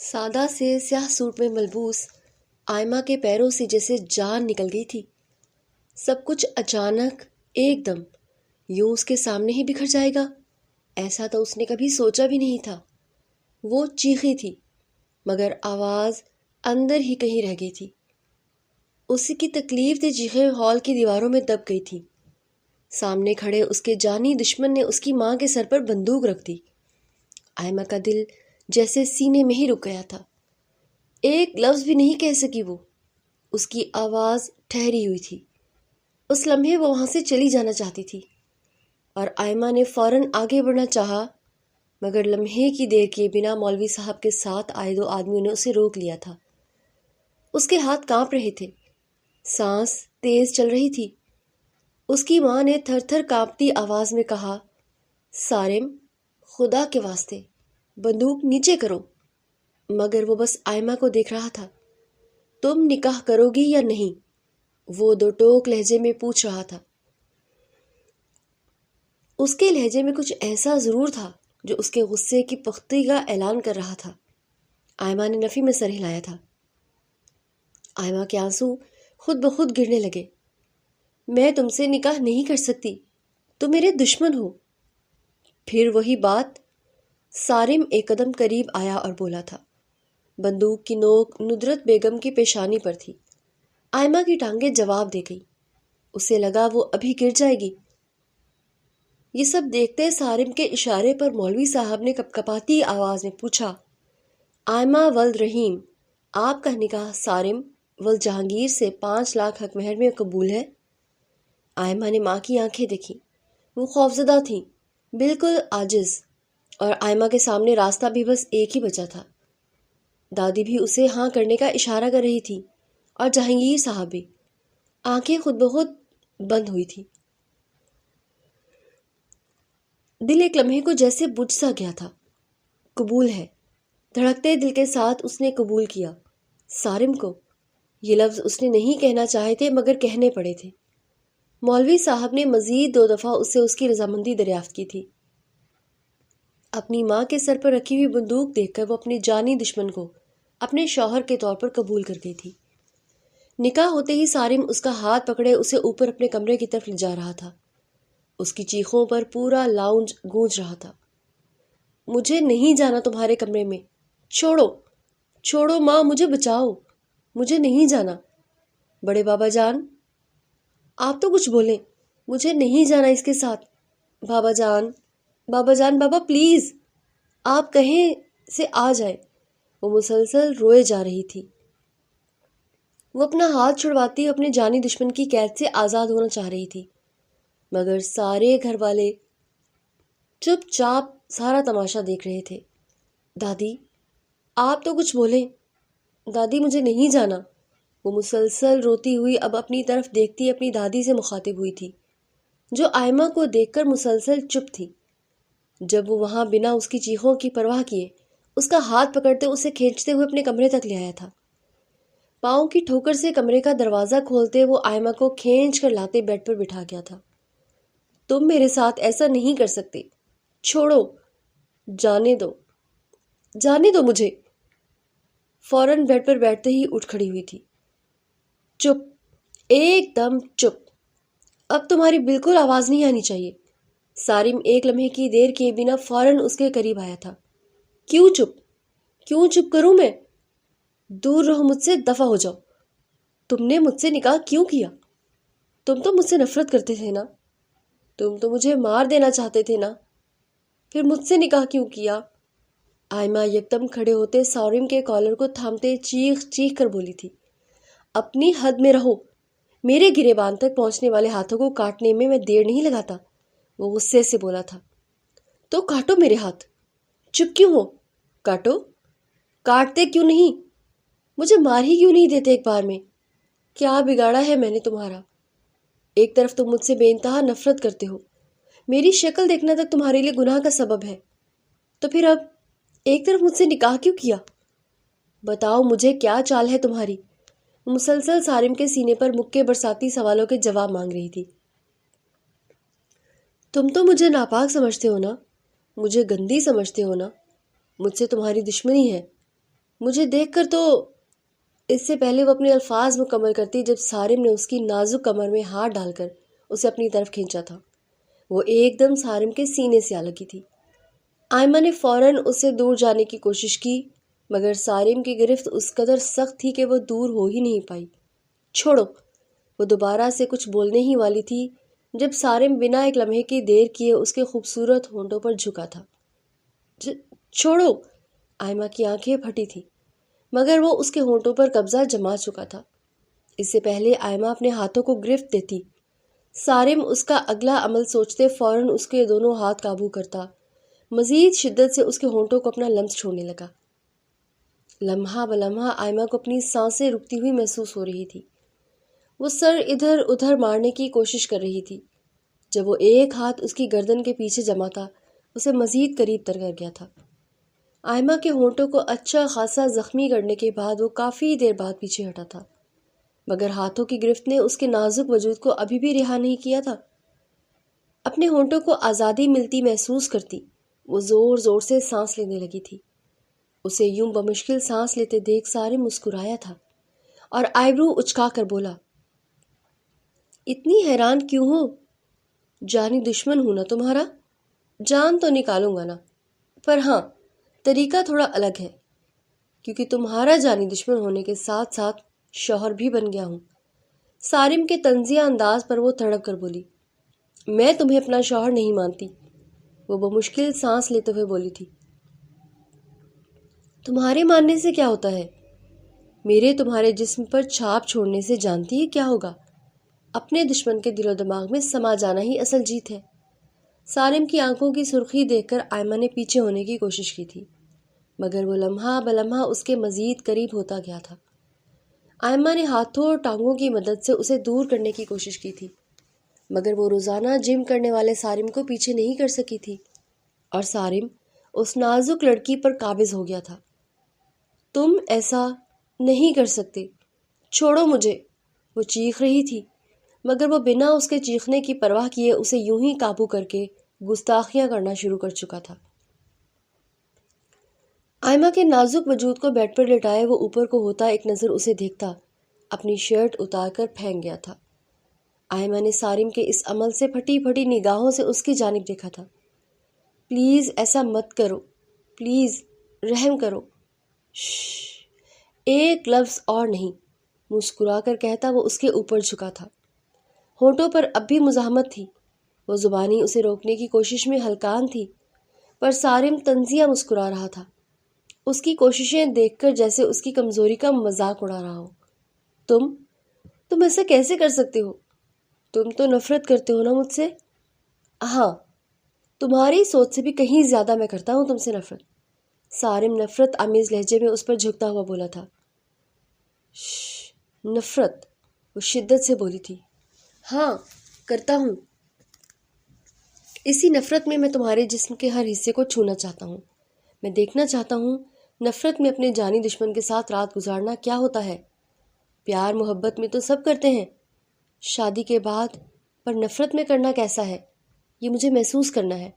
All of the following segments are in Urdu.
سادہ سے سیاہ سوٹ میں ملبوس آئمہ کے پیروں سے جیسے جان نکل گئی تھی۔ سب کچھ اچانک ایک دم یوں اس کے سامنے ہی بکھر جائے گا، ایسا تو اس نے کبھی سوچا بھی نہیں تھا۔ وہ چیخی تھی مگر آواز اندر ہی کہیں رہ گئی تھی۔ اسی کی تکلیف دہ چیخیں ہال کی دیواروں میں دب گئی تھی۔ سامنے کھڑے اس کے جانی دشمن نے اس کی ماں کے سر پر بندوق رکھ دی۔ آئمہ کا دل جیسے سینے میں ہی رک گیا تھا۔ ایک لفظ بھی نہیں کہہ سکی وہ، اس کی آواز ٹھہری ہوئی تھی۔ اس لمحے وہ وہاں سے چلی جانا چاہتی تھی اور آئمہ نے فوراً آگے بڑھنا چاہا، مگر لمحے کی دیر کیے بنا مولوی صاحب کے ساتھ آئے دو آدمیوں نے اسے روک لیا تھا۔ اس کے ہاتھ کانپ رہے تھے، سانس تیز چل رہی تھی۔ اس کی ماں نے تھر تھر کانپتی آواز میں کہا، سارم، خدا کے واسطے بندوق نیچے کرو۔ مگر وہ بس آئمہ کو دیکھ رہا تھا۔ تم نکاح کرو گی یا نہیں؟ وہ دو ٹوک لہجے میں پوچھ رہا تھا۔ اس کے لہجے میں کچھ ایسا ضرور تھا جو اس کے غصے کی پختگی کا اعلان کر رہا تھا۔ آئمہ نے نفی میں سر ہلایا تھا۔ آئمہ کے آنسو خود بخود گرنے لگے۔ میں تم سے نکاح نہیں کر سکتی، تم میرے دشمن ہو۔ پھر وہی بات۔ سارم ایک قدم قریب آیا اور بولا تھا۔ بندوق کی نوک ندرت بیگم کی پیشانی پر تھی۔ آئمہ کی ٹانگیں جواب دے گئی۔ اسے لگا وہ ابھی گر جائے گی۔ یہ سب دیکھتے سارم کے اشارے پر مولوی صاحب نے کپکپاتی آواز میں پوچھا، آئمہ ولد رحیم، آپ کا نکاح سارم ولد جہانگیر سے 5 لاکھ حق مہر میں قبول ہے؟ آئمہ نے ماں کی آنکھیں دیکھی۔ وہ خوفزدہ تھیں، بالکل عاجز، اور آئمہ کے سامنے راستہ بھی بس ایک ہی بچا تھا۔ دادی بھی اسے ہاں کرنے کا اشارہ کر رہی تھی اور جہانگیر صاحب بھی۔ آنکھیں خود بخود بند ہوئی تھی۔ دل ایک لمحے کو جیسے بجھ سا گیا تھا۔ قبول ہے، دھڑکتے دل کے ساتھ اس نے قبول کیا۔ سارم کو یہ لفظ اس نے نہیں کہنا چاہے تھے مگر کہنے پڑے تھے۔ مولوی صاحب نے مزید 2 دفعہ اس سے اس کی رضامندی دریافت کی تھی۔ اپنی ماں کے سر پر رکھی ہوئی بندوق دیکھ کر وہ اپنے جانی دشمن کو اپنے شوہر کے طور پر قبول کر گئی تھی۔ نکاح ہوتے ہی سارم اس کا ہاتھ پکڑے اسے اوپر اپنے کمرے کی طرف لے جا رہا تھا۔ اس کی چیخوں پر پورا لاؤنج گونج رہا تھا۔ مجھے نہیں جانا تمہارے کمرے میں، چھوڑو چھوڑو ماں، مجھے بچاؤ، مجھے نہیں جانا۔ بڑے بابا جان، آپ تو کچھ بولیں، مجھے نہیں جانا اس کے ساتھ۔ بابا جان، بابا جان، بابا پلیز، آپ کہیں سے آ جائیں۔ وہ مسلسل روئے جا رہی تھی۔ وہ اپنا ہاتھ چھڑواتی اپنے جانی دشمن کی قید سے آزاد ہونا چاہ رہی تھی، مگر سارے گھر والے چپ چاپ سارا تماشا دیکھ رہے تھے۔ دادی، آپ تو کچھ بولیں۔ دادی، مجھے نہیں جانا۔ وہ مسلسل روتی ہوئی اب اپنی طرف دیکھتی اپنی دادی سے مخاطب ہوئی تھی، جو آئمہ کو دیکھ کر مسلسل چپ تھی۔ جب وہ وہاں بنا اس کی چیخوں کی پرواہ کیے اس کا ہاتھ پکڑتے اسے کھینچتے ہوئے اپنے کمرے تک لے آیا تھا۔ پاؤں کی ٹھوکر سے کمرے کا دروازہ کھولتے وہ آئمہ کو کھینچ کر لاتے بیڈ پر بٹھا گیا تھا۔ تم میرے ساتھ ایسا نہیں کر سکتے، چھوڑو، جانے دو، جانے دو مجھے۔ فوراً بیڈ پر بیٹھتے ہی اٹھ کھڑی ہوئی تھی۔ چپ، ایک دم چپ، اب تمہاری بالکل آواز نہیں آنی چاہیے۔ سارم ایک لمحے کی دیر کیے بنا فوراً اس کے قریب آیا تھا۔ کیوں چپ؟ کیوں چپ کروں میں؟ دور رہو مجھ سے، دفع ہو جاؤ۔ تم نے مجھ سے نکاح کیوں کیا؟ تم تو مجھ سے نفرت کرتے تھے نا؟ تم تو مجھے مار دینا چاہتے تھے نا؟ پھر مجھ سے نکاح کیوں کیا؟ آئمہ یکدم کھڑے ہوتے سارم کے کالر کو تھامتے چیخ چیخ کر بولی تھی، اپنی حد میں رہو، میرے گریبان تک پہنچنے والے ہاتھوں کو کاٹنے میں دیر نہیں لگاتا۔ وہ غصے سے بولا تھا۔ تو کاٹو میرے ہاتھ، چپ کیوں ہو؟ کاٹو، کاٹتے کیوں نہیں؟ مجھے مار ہی کیوں نہیں دیتے ایک بار میں؟ کیا بگاڑا ہے میں نے تمہارا؟ ایک طرف تم مجھ سے بے انتہا نفرت کرتے ہو، میری شکل دیکھنا تک تمہارے لیے گناہ کا سبب ہے، تو پھر اب ایک طرف مجھ سے نکاح کیوں کیا؟ بتاؤ مجھے کیا چال ہے تمہاری؟ مسلسل سارم کے سینے پر مکے برساتی سوالوں کے جواب مانگ رہی تھی۔ تم تو مجھے ناپاک سمجھتے ہو نا، مجھے گندی سمجھتے ہو نا، مجھ سے تمہاری دشمنی ہے۔ مجھے دیکھ کر تو… اس سے پہلے وہ اپنے الفاظ مکمل کرتی جب صارم نے اس کی نازک کمر میں ہاتھ ڈال کر اسے اپنی طرف کھینچا تھا۔ وہ ایک دم صارم کے سینے سے آ لگی تھی۔ آئمہ نے فوراً اس سے دور جانے کی کوشش کی، مگر صارم کی گرفت اس قدر سخت تھی کہ وہ دور ہو ہی نہیں پائی۔ چھوڑو! وہ دوبارہ سے کچھ بولنے ہی والی تھی جب صارم بنا ایک لمحے کی دیر کیے اس کے خوبصورت ہونٹوں پر جھکا تھا۔ چھوڑو! آئمہ کی آنکھیں پھٹی تھیں، مگر وہ اس کے ہونٹوں پر قبضہ جما چکا تھا۔ اس سے پہلے آئمہ اپنے ہاتھوں کو گرفت دیتی، صارم اس کا اگلا عمل سوچتے فوراً اس کے دونوں ہاتھ قابو کرتا، مزید شدت سے اس کے ہونٹوں کو اپنا لمس چھوڑنے لگا۔ لمحہ بلمحہ آئمہ کو اپنی سانسیں رکتی ہوئی محسوس ہو رہی تھی۔ وہ سر ادھر ادھر مارنے کی کوشش کر رہی تھی۔ جب وہ ایک ہاتھ اس کی گردن کے پیچھے جما تھا، اسے مزید قریب تر کر گیا تھا۔ آئمہ کے ہونٹوں کو اچھا خاصا زخمی کرنے کے بعد وہ کافی دیر بعد پیچھے ہٹا تھا، مگر ہاتھوں کی گرفت نے اس کے نازک وجود کو ابھی بھی رہا نہیں کیا تھا۔ اپنے ہونٹوں کو آزادی ملتی محسوس کرتی وہ زور زور سے سانس لینے لگی تھی۔ اسے یوں بمشکل سانس لیتے دیکھ صارم مسکرایا تھا اور آئیبرو اچکا کر بولا، اتنی حیران کیوں ہو؟ جانی دشمن ہوں نا تمہارا؟ جان تو نکالوں گا نا، پر ہاں طریقہ تھوڑا الگ ہے، کیونکہ تمہارا جانی دشمن ہونے کے ساتھ ساتھ شوہر بھی بن گیا ہوں۔ صارم کے طنزیہ انداز پر وہ تڑپ کر بولی، میں تمہیں اپنا شوہر نہیں مانتی۔ وہ بمشکل سانس لیتے ہوئے بولی تھی، تمہارے ماننے سے کیا ہوتا ہے؟ میرے تمہارے جسم پر چھاپ چھوڑنے سے جانتی ہے کیا ہوگا؟ اپنے دشمن کے دل و دماغ میں سما جانا ہی اصل جیت ہے۔ صارم کی آنکھوں کی سرخی دیکھ کر آئمہ نے پیچھے ہونے کی کوشش کی تھی، مگر وہ لمحہ بلمحہ اس کے مزید قریب ہوتا گیا تھا۔ آئمہ نے ہاتھوں اور ٹانگوں کی مدد سے اسے دور کرنے کی کوشش کی تھی، مگر وہ روزانہ جم کرنے والے صارم کو پیچھے نہیں کر سکی تھی، اور صارم اس نازک لڑکی پر قابض ہو گیا تھا۔ تم ایسا نہیں کر سکتے، چھوڑو مجھے! وہ چیخ رہی تھی، مگر وہ بنا اس کے چیخنے کی پرواہ کیے اسے یوں ہی قابو کر کے گستاخیاں کرنا شروع کر چکا تھا۔ آئمہ کے نازک وجود کو بیڈ پر لٹائے وہ اوپر کو ہوتا ایک نظر اسے دیکھتا اپنی شرٹ اتار کر پھینک گیا تھا۔ آئمہ نے صارم کے اس عمل سے پھٹی پھٹی نگاہوں سے اس کی جانب دیکھا تھا۔ پلیز ایسا مت کرو، پلیز رحم کرو۔ شش! ایک لفظ اور نہیں، مسکرا کر کہتا وہ اس کے اوپر جھکا تھا۔ ہونٹوں پر اب بھی مزاحمت تھی، وہ زبانی اسے روکنے کی کوشش میں ہلکان تھی، پر صارم طنزیہ مسکرا رہا تھا، اس کی کوششیں دیکھ کر جیسے اس کی کمزوری کا مذاق اڑا رہا ہو۔ تم ایسا کیسے کر سکتے ہو؟ تم تو نفرت کرتے ہو نا مجھ سے؟ ہاں، تمہاری سوچ سے بھی کہیں زیادہ میں کرتا ہوں تم سے نفرت۔ صارم نفرت آمیز لہجے میں اس پر جھکتا ہوا بولا تھا۔ نفرت؟ وہ شدت سے بولی تھی۔ ہاں، کرتا ہوں۔ اسی نفرت میں تمہارے جسم کے ہر حصے کو چھونا چاہتا ہوں۔ میں دیکھنا چاہتا ہوں نفرت میں اپنے جانی دشمن کے ساتھ رات گزارنا کیا ہوتا ہے۔ پیار محبت میں تو سب کرتے ہیں، شادی کے بعد، پر نفرت میں کرنا کیسا ہے، یہ مجھے محسوس کرنا ہے۔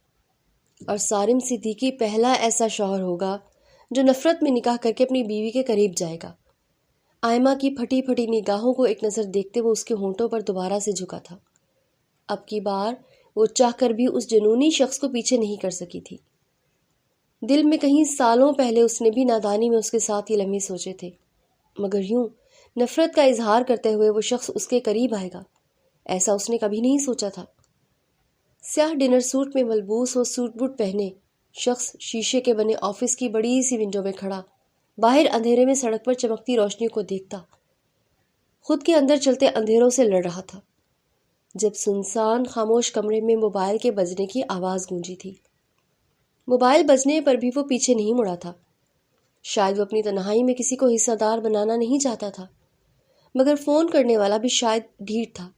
اور صارم صدیقی پہلا ایسا شوہر ہوگا جو نفرت میں نکاح کر کے اپنی بیوی کے قریب جائے گا۔ آئمہ کی پھٹی پھٹی نگاہوں کو ایک نظر دیکھتے وہ اس کے ہونٹوں پر دوبارہ سے جھکا تھا۔ اب کی بار وہ چاہ کر بھی اس جنونی شخص کو پیچھے نہیں کر سکی تھی۔ دل میں کہیں سالوں پہلے اس نے بھی نادانی میں اس کے ساتھ یہ لمحے سوچے تھے، مگر یوں نفرت کا اظہار کرتے ہوئے وہ شخص اس کے قریب آئے گا، ایسا اس نے کبھی نہیں سوچا تھا۔ سیاہ ڈنر سوٹ میں ملبوس وہ سوٹ بوٹ پہنے شخص شیشے کے بنے آفس کی بڑی سی ونڈو میں کھڑا باہر اندھیرے میں سڑک پر چمکتی روشنیوں کو دیکھتا خود کے اندر چلتے اندھیروں سے لڑ رہا تھا، جب سنسان خاموش کمرے میں موبائل کے بجنے کی آواز گونجی تھی۔ موبائل بجنے پر بھی وہ پیچھے نہیں مڑا تھا، شاید وہ اپنی تنہائی میں کسی کو حصہ دار بنانا نہیں چاہتا تھا، مگر فون کرنے والا بھی شاید ڈھیٹ تھا۔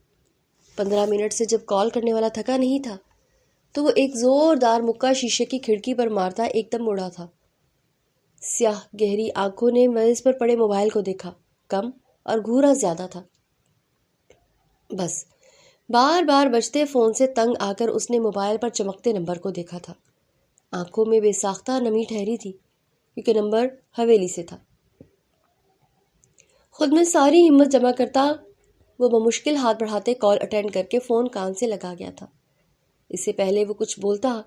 15 منٹ سے جب کال کرنے والا تھکا نہیں تھا تو وہ ایک زوردار مکہ شیشے کی کھڑکی پر مارتا ایک دم مڑا تھا۔ سیاہ گہری آنکھوں نے میز پر پڑے موبائل کو دیکھا، کم اور گھورا زیادہ تھا۔ بس بار بار بجتے فون سے تنگ آ کر اس نے موبائل پر چمکتے نمبر کو دیکھا تھا۔ آنکھوں میں بے ساختہ نمی ٹھہری تھی کیونکہ نمبر حویلی سے تھا۔ خود میں ساری ہمت جمع کرتا وہ بمشکل ہاتھ بڑھاتے کال اٹینڈ کر کے فون کان سے لگا گیا تھا۔ اس سے پہلے وہ کچھ بولتا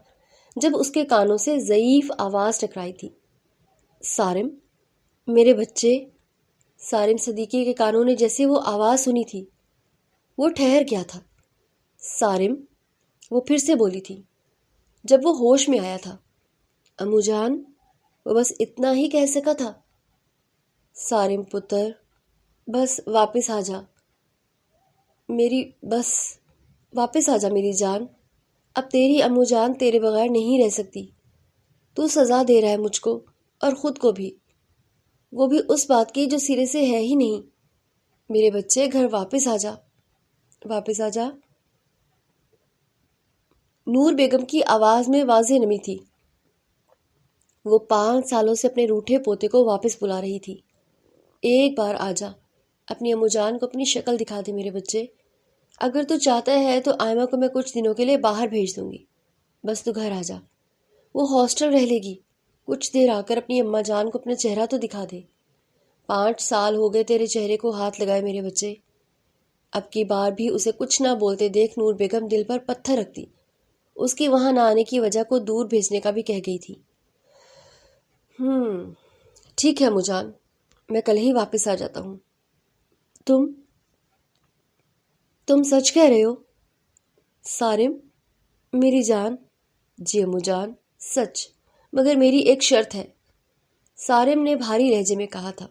جب اس کے کانوں سے ضعیف آواز ٹکرائی تھی۔ سارم، میرے بچے۔ سارم صدیقی کے کانوں نے جیسے وہ آواز سنی تھی وہ ٹھہر گیا تھا۔ سارم، وہ پھر سے بولی تھی جب وہ ہوش میں آیا تھا۔ امو جان، وہ بس اتنا ہی کہہ سکا تھا۔ سارم پتر، بس واپس آ جا واپس آ جا میری جان۔ اب تیری امو جان تیرے بغیر نہیں رہ سکتی۔ تو سزا دے رہا ہے مجھ کو اور خود کو بھی، وہ بھی اس بات کی جو سرے سے ہے ہی نہیں۔ میرے بچے، گھر واپس آ جا، واپس آ جا۔ نور بیگم کی آواز میں واضح نمی تھی۔ وہ 5 سالوں سے اپنے روٹھے پوتے کو واپس بلا رہی تھی۔ ایک بار آ جا، اپنی امو جان کو اپنی شکل دکھا دے میرے بچے۔ اگر تو چاہتا ہے تو آئمہ کو میں کچھ دنوں کے لیے باہر بھیج دوں گی، بس تو گھر آ جا۔ وہ ہاسٹل رہ لے گی، کچھ دیر آ کر اپنی اماں جان کو اپنا چہرہ تو دکھا دے۔ 5 سال ہو گئے تیرے چہرے کو ہاتھ لگائے میرے بچے۔ اب کی بار بھی اسے کچھ نہ بولتے دیکھ نور بیگم دل پر پتھر رکھتی۔ اس کی وہاں نہ آنے کی وجہ کو دور بھیجنے کا بھی کہہ گئی تھی۔ ٹھیک ہے امو جان، میں کل ہی واپس آ جاتا ہوں۔ تم سچ کہہ رہے ہو؟ سارم، میری جان۔ جی امو جان، سچ، مگر میری ایک شرط ہے، سارم نے بھاری لہجے میں کہا تھا۔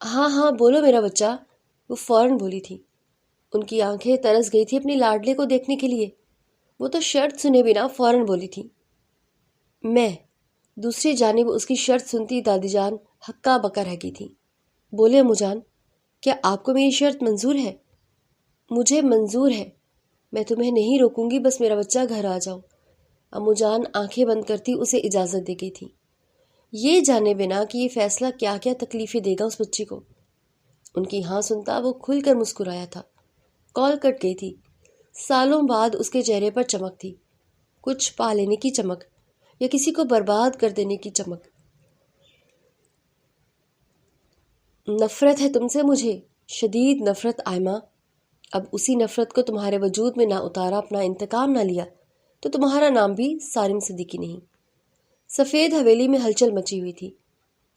ہاں ہاں بولو میرا بچہ، وہ فوراً بولی تھی۔ ان کی آنکھیں ترس گئی تھی اپنے لاڈلے کو دیکھنے کے لیے۔ وہ تو شرط سنے بنا فوراً بولی تھی۔ میں دوسری جانب اس کی شرط سنتی دادی جان ہکا بکا رہ گئی تھی۔ بولے امو جان، کیا آپ کو میری شرط منظور ہے؟ مجھے منظور ہے، میں تمہیں نہیں روکوں گی، بس میرا بچہ گھر آ جاؤ۔ امو جان آنکھیں بند کرتی اسے اجازت دے گئی تھی، یہ جانے بنا کہ یہ فیصلہ کیا کیا تکلیفیں دے گا اس بچی کو۔ ان کی ہاں سنتا وہ کھل کر مسکرایا تھا۔ کال کٹ گئی تھی۔ سالوں بعد اس کے چہرے پر چمک تھی، کچھ پا لینے کی چمک یا کسی کو برباد کر دینے کی چمک۔ نفرت ہے تم سے مجھے، شدید نفرت آئمہ۔ اب اسی نفرت کو تمہارے وجود میں نہ اتارا، اپنا انتقام نہ لیا تو تمہارا نام بھی سارم صدیقی نہیں۔ سفید حویلی میں ہلچل مچی ہوئی تھی،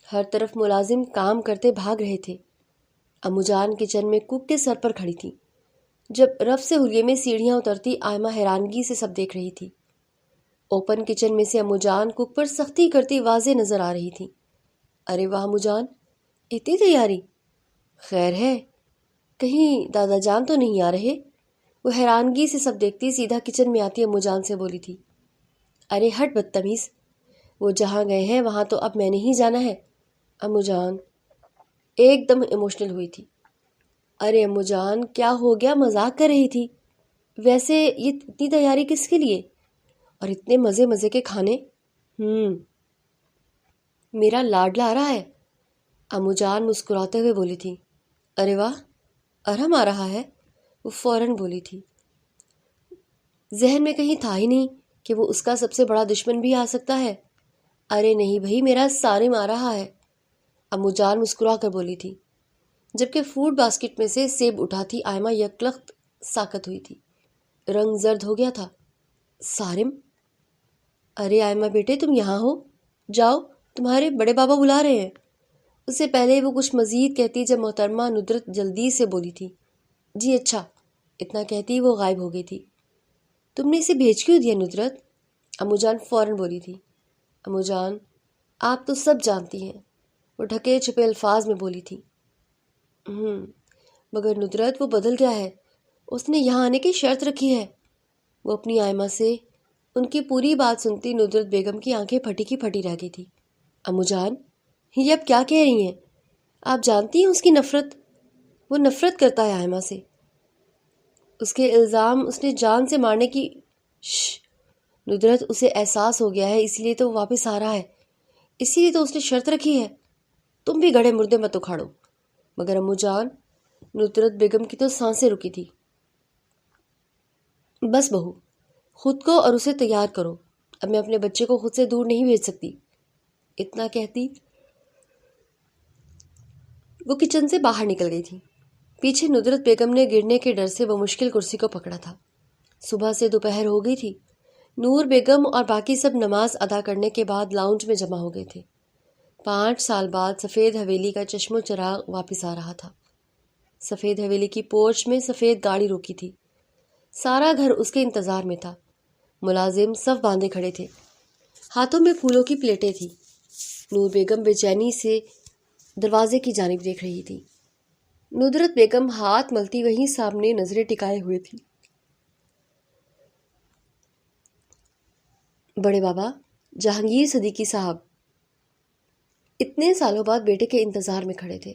ہر طرف ملازم کام کرتے بھاگ رہے تھے۔ امو جان کچن میں کوک کے سر پر کھڑی تھی۔ جب رف سے حلیے میں سیڑھیاں اترتی آئمہ حیرانگی سے سب دیکھ رہی تھی۔ اوپن کچن میں سے امو جان کوک پر سختی کرتی واضح نظر آ رہی تھی۔ ارے واہ امو جان، اتنی تیاری؟ خیر ہے، کہیں دادا جان تو نہیں آ رہے؟ وہ حیرانگی سے سب دیکھتی سیدھا کچن میں آتی امو جان سے بولی تھی۔ ارے ہٹ بدتمیز، وہ جہاں گئے ہیں وہاں تو اب میں نہیں جانا ہے۔ امو جان ایک دم ایموشنل ہوئی تھی۔ ارے امو جان کیا ہو گیا، مذاق کر رہی تھی۔ ویسے یہ اتنی تیاری کس کے لیے؟ اور اتنے مزے مزے کے کھانے؟ میرا لاڈلا آ رہا ہے، امو جان مسکراتے ہوئے بولی تھی۔ ارے واہ، ارہم آ رہا ہے، وہ فوراً بولی تھی۔ ذہن میں کہیں تھا ہی نہیں کہ وہ اس کا سب سے بڑا دشمن بھی آ سکتا ہے۔ ارے نہیں بھائی، میرا سارم آ رہا ہے، امو جان مسکرا کر بولی تھی، جبکہ فوڈ باسکٹ میں سے سیب اٹھاتی آئمہ یکلخت ساکت ہوئی تھی، رنگ زرد ہو گیا تھا۔ سارم، ارے آئمہ بیٹے تم یہاں ہو، جاؤ تمہارے بڑے بابا بلا رہے ہیں۔ اس سے پہلے وہ کچھ مزید کہتی جب محترمہ ندرت جلدی سے بولی تھی۔ جی اچھا، اتنا کہتی وہ غائب ہو گئی تھی۔ تم نے اسے بھیج کیوں دیا ندرت؟ امو جان فوراً بولی تھی۔ امو جان آپ تو سب جانتی ہیں، وہ ڈھکے چھپے الفاظ میں بولی تھی۔ مگر ندرت وہ بدل گیا ہے، اس نے یہاں آنے کی شرط رکھی ہے۔ وہ اپنی آئمہ سے ان کی پوری بات سنتی ندرت بیگم کی آنکھیں پھٹی کی پھٹی رہ گئی تھی۔ امو جان یہ اب کیا کہہ رہی ہیں؟ آپ جانتی ہیں اس کی نفرت، وہ نفرت کرتا ہے آئمہ سے۔ اس کے الزام اس نے جان سے مارنے کی ندرت اسے احساس ہو گیا ہے، اس لیے تو وہ واپس آ رہا ہے، اسی لیے تو اس نے شرط رکھی ہے۔ تم بھی گڑھے مردے مت اکھاڑو۔ مگر امو جان، ندرت بیگم کی تو سانسیں رکی تھی۔ بس بہو، خود کو اور اسے تیار کرو، اب میں اپنے بچے کو خود سے دور نہیں بھیج سکتی۔ اتنا کہتی وہ کچن سے باہر نکل گئی تھی۔ پیچھے ندرت بیگم نے گرنے کے ڈر سے بمشکل کرسی کو پکڑا تھا۔ صبح سے دوپہر ہو گئی تھی۔ نور بیگم اور باقی سب نماز ادا کرنے کے بعد لاؤنج میں جمع ہو گئے تھے۔ 5 سال بعد سفید حویلی کا چشم و چراغ واپس آ رہا تھا۔ سفید حویلی کی پورچ میں سفید گاڑی روکی تھی۔ سارا گھر اس کے انتظار میں تھا۔ ملازم صف باندھے کھڑے تھے، ہاتھوں میں پھولوں کی پلیٹیں تھیں۔ نور بیگم بے چینی سے دروازے کی جانب دیکھ رہی تھی۔ ندرت بیگم ہاتھ ملتی وہیں سامنے نظریں ٹکائے ہوئے تھی۔ بڑے بابا جہانگیر صدیقی صاحب اتنے سالوں بعد بیٹے کے انتظار میں کھڑے تھے۔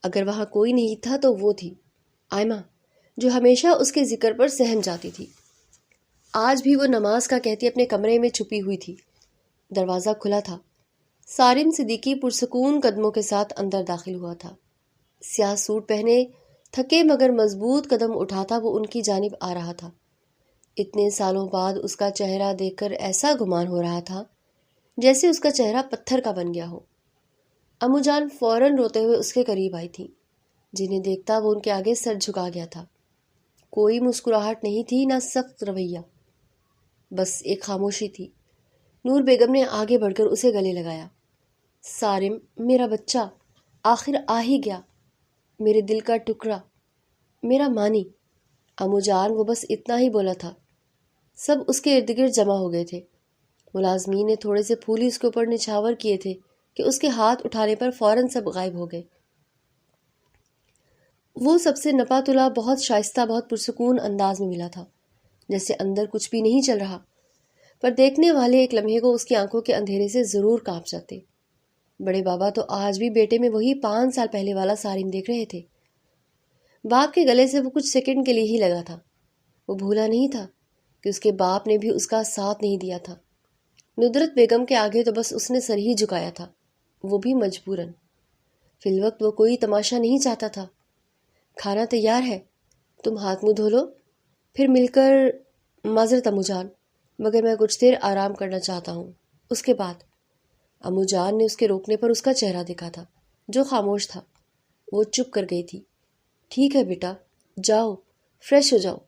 اگر وہاں کوئی نہیں تھا تو وہ تھی آئمہ، جو ہمیشہ اس کے ذکر پر سہم جاتی تھی۔ آج بھی وہ نماز کا کہتی اپنے کمرے میں چھپی ہوئی تھی۔ دروازہ کھلا تھا۔ سارم صدیقی پرسکون قدموں کے ساتھ اندر داخل ہوا تھا۔ سیاہ سوٹ پہنے، تھکے مگر مضبوط قدم اٹھاتا وہ ان کی جانب آ رہا تھا۔ اتنے سالوں بعد اس کا چہرہ دیکھ کر ایسا گمان ہو رہا تھا جیسے اس کا چہرہ پتھر کا بن گیا ہو۔ امو جان فوراً روتے ہوئے اس کے قریب آئی تھی۔ جنہیں دیکھتا وہ ان کے آگے سر جھکا گیا تھا۔ کوئی مسکراہٹ نہیں تھی، نہ سخت رویہ، بس ایک خاموشی تھی۔ نور بیگم نے آگے بڑھ کر اسے گلے لگایا۔ سارم، میرا بچہ آخر آ ہی گیا، میرے دل کا ٹکڑا، میرا مانی۔ امو جان وہ بس اتنا ہی بولا تھا۔ سب اس کے ارد گرد جمع ہو گئے تھے۔ ملازمین نے تھوڑے سے پھول اس کے اوپر نچھاور کیے تھے کہ اس کے ہاتھ اٹھانے پر فوراً سب غائب ہو گئے۔ وہ سب سے نپا تلا، بہت شائستہ، بہت پرسکون انداز میں ملا تھا، جیسے اندر کچھ بھی نہیں چل رہا، پر دیکھنے والے ایک لمحے کو اس کی آنکھوں کے اندھیرے سے ضرور کانپ جاتے۔ بڑے بابا تو آج بھی بیٹے میں وہی 5 سال پہلے والا سارم دیکھ رہے تھے۔ باپ کے گلے سے وہ کچھ سیکنڈ کے لیے ہی لگا تھا۔ وہ بھولا نہیں تھا کہ اس کے باپ نے بھی اس کا ساتھ نہیں دیا تھا۔ ندرت بیگم کے آگے تو بس اس نے سر ہی جھکایا تھا، وہ بھی مجبوراً۔ فی الوقت وہ کوئی تماشا نہیں چاہتا تھا۔ کھانا تیار ہے، تم ہاتھ منہ دھو لو، پھر مل کر۔ معذرت امو جان، مگر میں کچھ دیر آرام کرنا چاہتا ہوں، اس کے بعد۔ امو جان نے اس کے روکنے پر اس کا چہرہ دیکھا تھا، جو خاموش تھا۔ وہ چپ کر گئی تھی۔ ٹھیک ہے بیٹا، جاؤ فریش ہو جاؤ،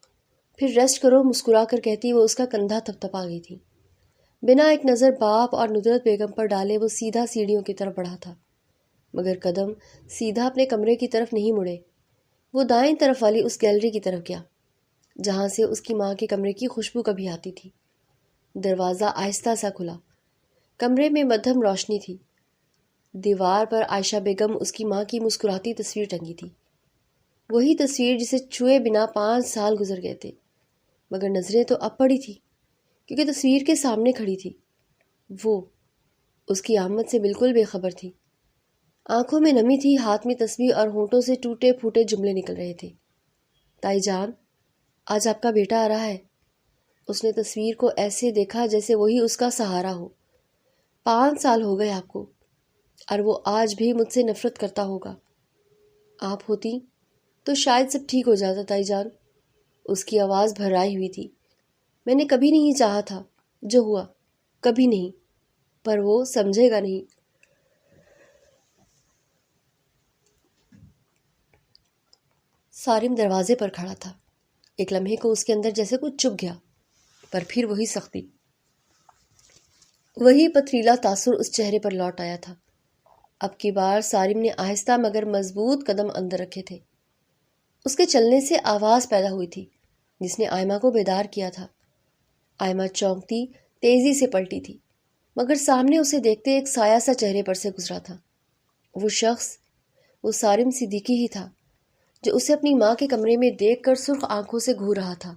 پھر ریسٹ کرو، مسکرا کر کہتی وہ اس کا کندھا تھپتھپا گئی تھی۔ بنا ایک نظر باپ اور ندرت بیگم پر ڈالے وہ سیدھا سیڑھیوں کی طرف بڑھا تھا، مگر قدم سیدھا اپنے کمرے کی طرف نہیں مڑے۔ وہ دائیں طرف والی اس گیلری کی طرف گیا جہاں سے اس کی ماں کے کمرے کی خوشبو کبھی آتی تھی۔ دروازہ آہستہ سا کھلا۔ کمرے میں مدھم روشنی تھی۔ دیوار پر عائشہ بیگم اس کی ماں کی مسکراتی تصویر ٹنگی تھی، وہی تصویر جسے چھوئے بنا 5 سال گزر گئے تھے، مگر نظریں تو اب پڑی تھی کیونکہ تصویر کے سامنے کھڑی تھی۔ وہ اس کی آمد سے بالکل بے خبر تھی۔ آنکھوں میں نمی تھی، ہاتھ میں تسبیح اور ہونٹوں سے ٹوٹے پھوٹے جملے نکل رہے تھے۔ تائی جان، آج آپ کا بیٹا آ رہا ہے۔ اس نے تصویر کو ایسے دیکھا جیسے وہی اس کا سہارا ہو۔ 5 سال ہو گئے آپ کو، اور وہ آج بھی مجھ سے نفرت کرتا ہوگا۔ آپ ہوتی تو شاید سب ٹھیک ہو جاتا تائی جان۔ اس کی آواز بھرائی ہوئی تھی۔ میں نے کبھی نہیں چاہا تھا جو ہوا، کبھی نہیں، پر وہ سمجھے گا نہیں۔ سارم دروازے پر کھڑا تھا۔ ایک لمحے کو اس کے اندر جیسے کچھ چبھ گیا، پر پھر وہی سختی، وہی پتھریلا تاثر اس چہرے پر لوٹ آیا تھا۔ اب کی بار سارم نے آہستہ مگر مضبوط قدم اندر رکھے تھے۔ اس کے چلنے سے آواز پیدا ہوئی تھی جس نے آئمہ کو بیدار کیا تھا۔ آئمہ چونکتی، تیزی سے پلٹی تھی، مگر سامنے اسے دیکھتے ایک سایہ سا چہرے پر سے گزرا تھا۔ وہ شخص، وہ سارم صدیقی ہی تھا جو اسے اپنی ماں کے کمرے میں دیکھ کر سرخ آنکھوں سے گھور رہا تھا۔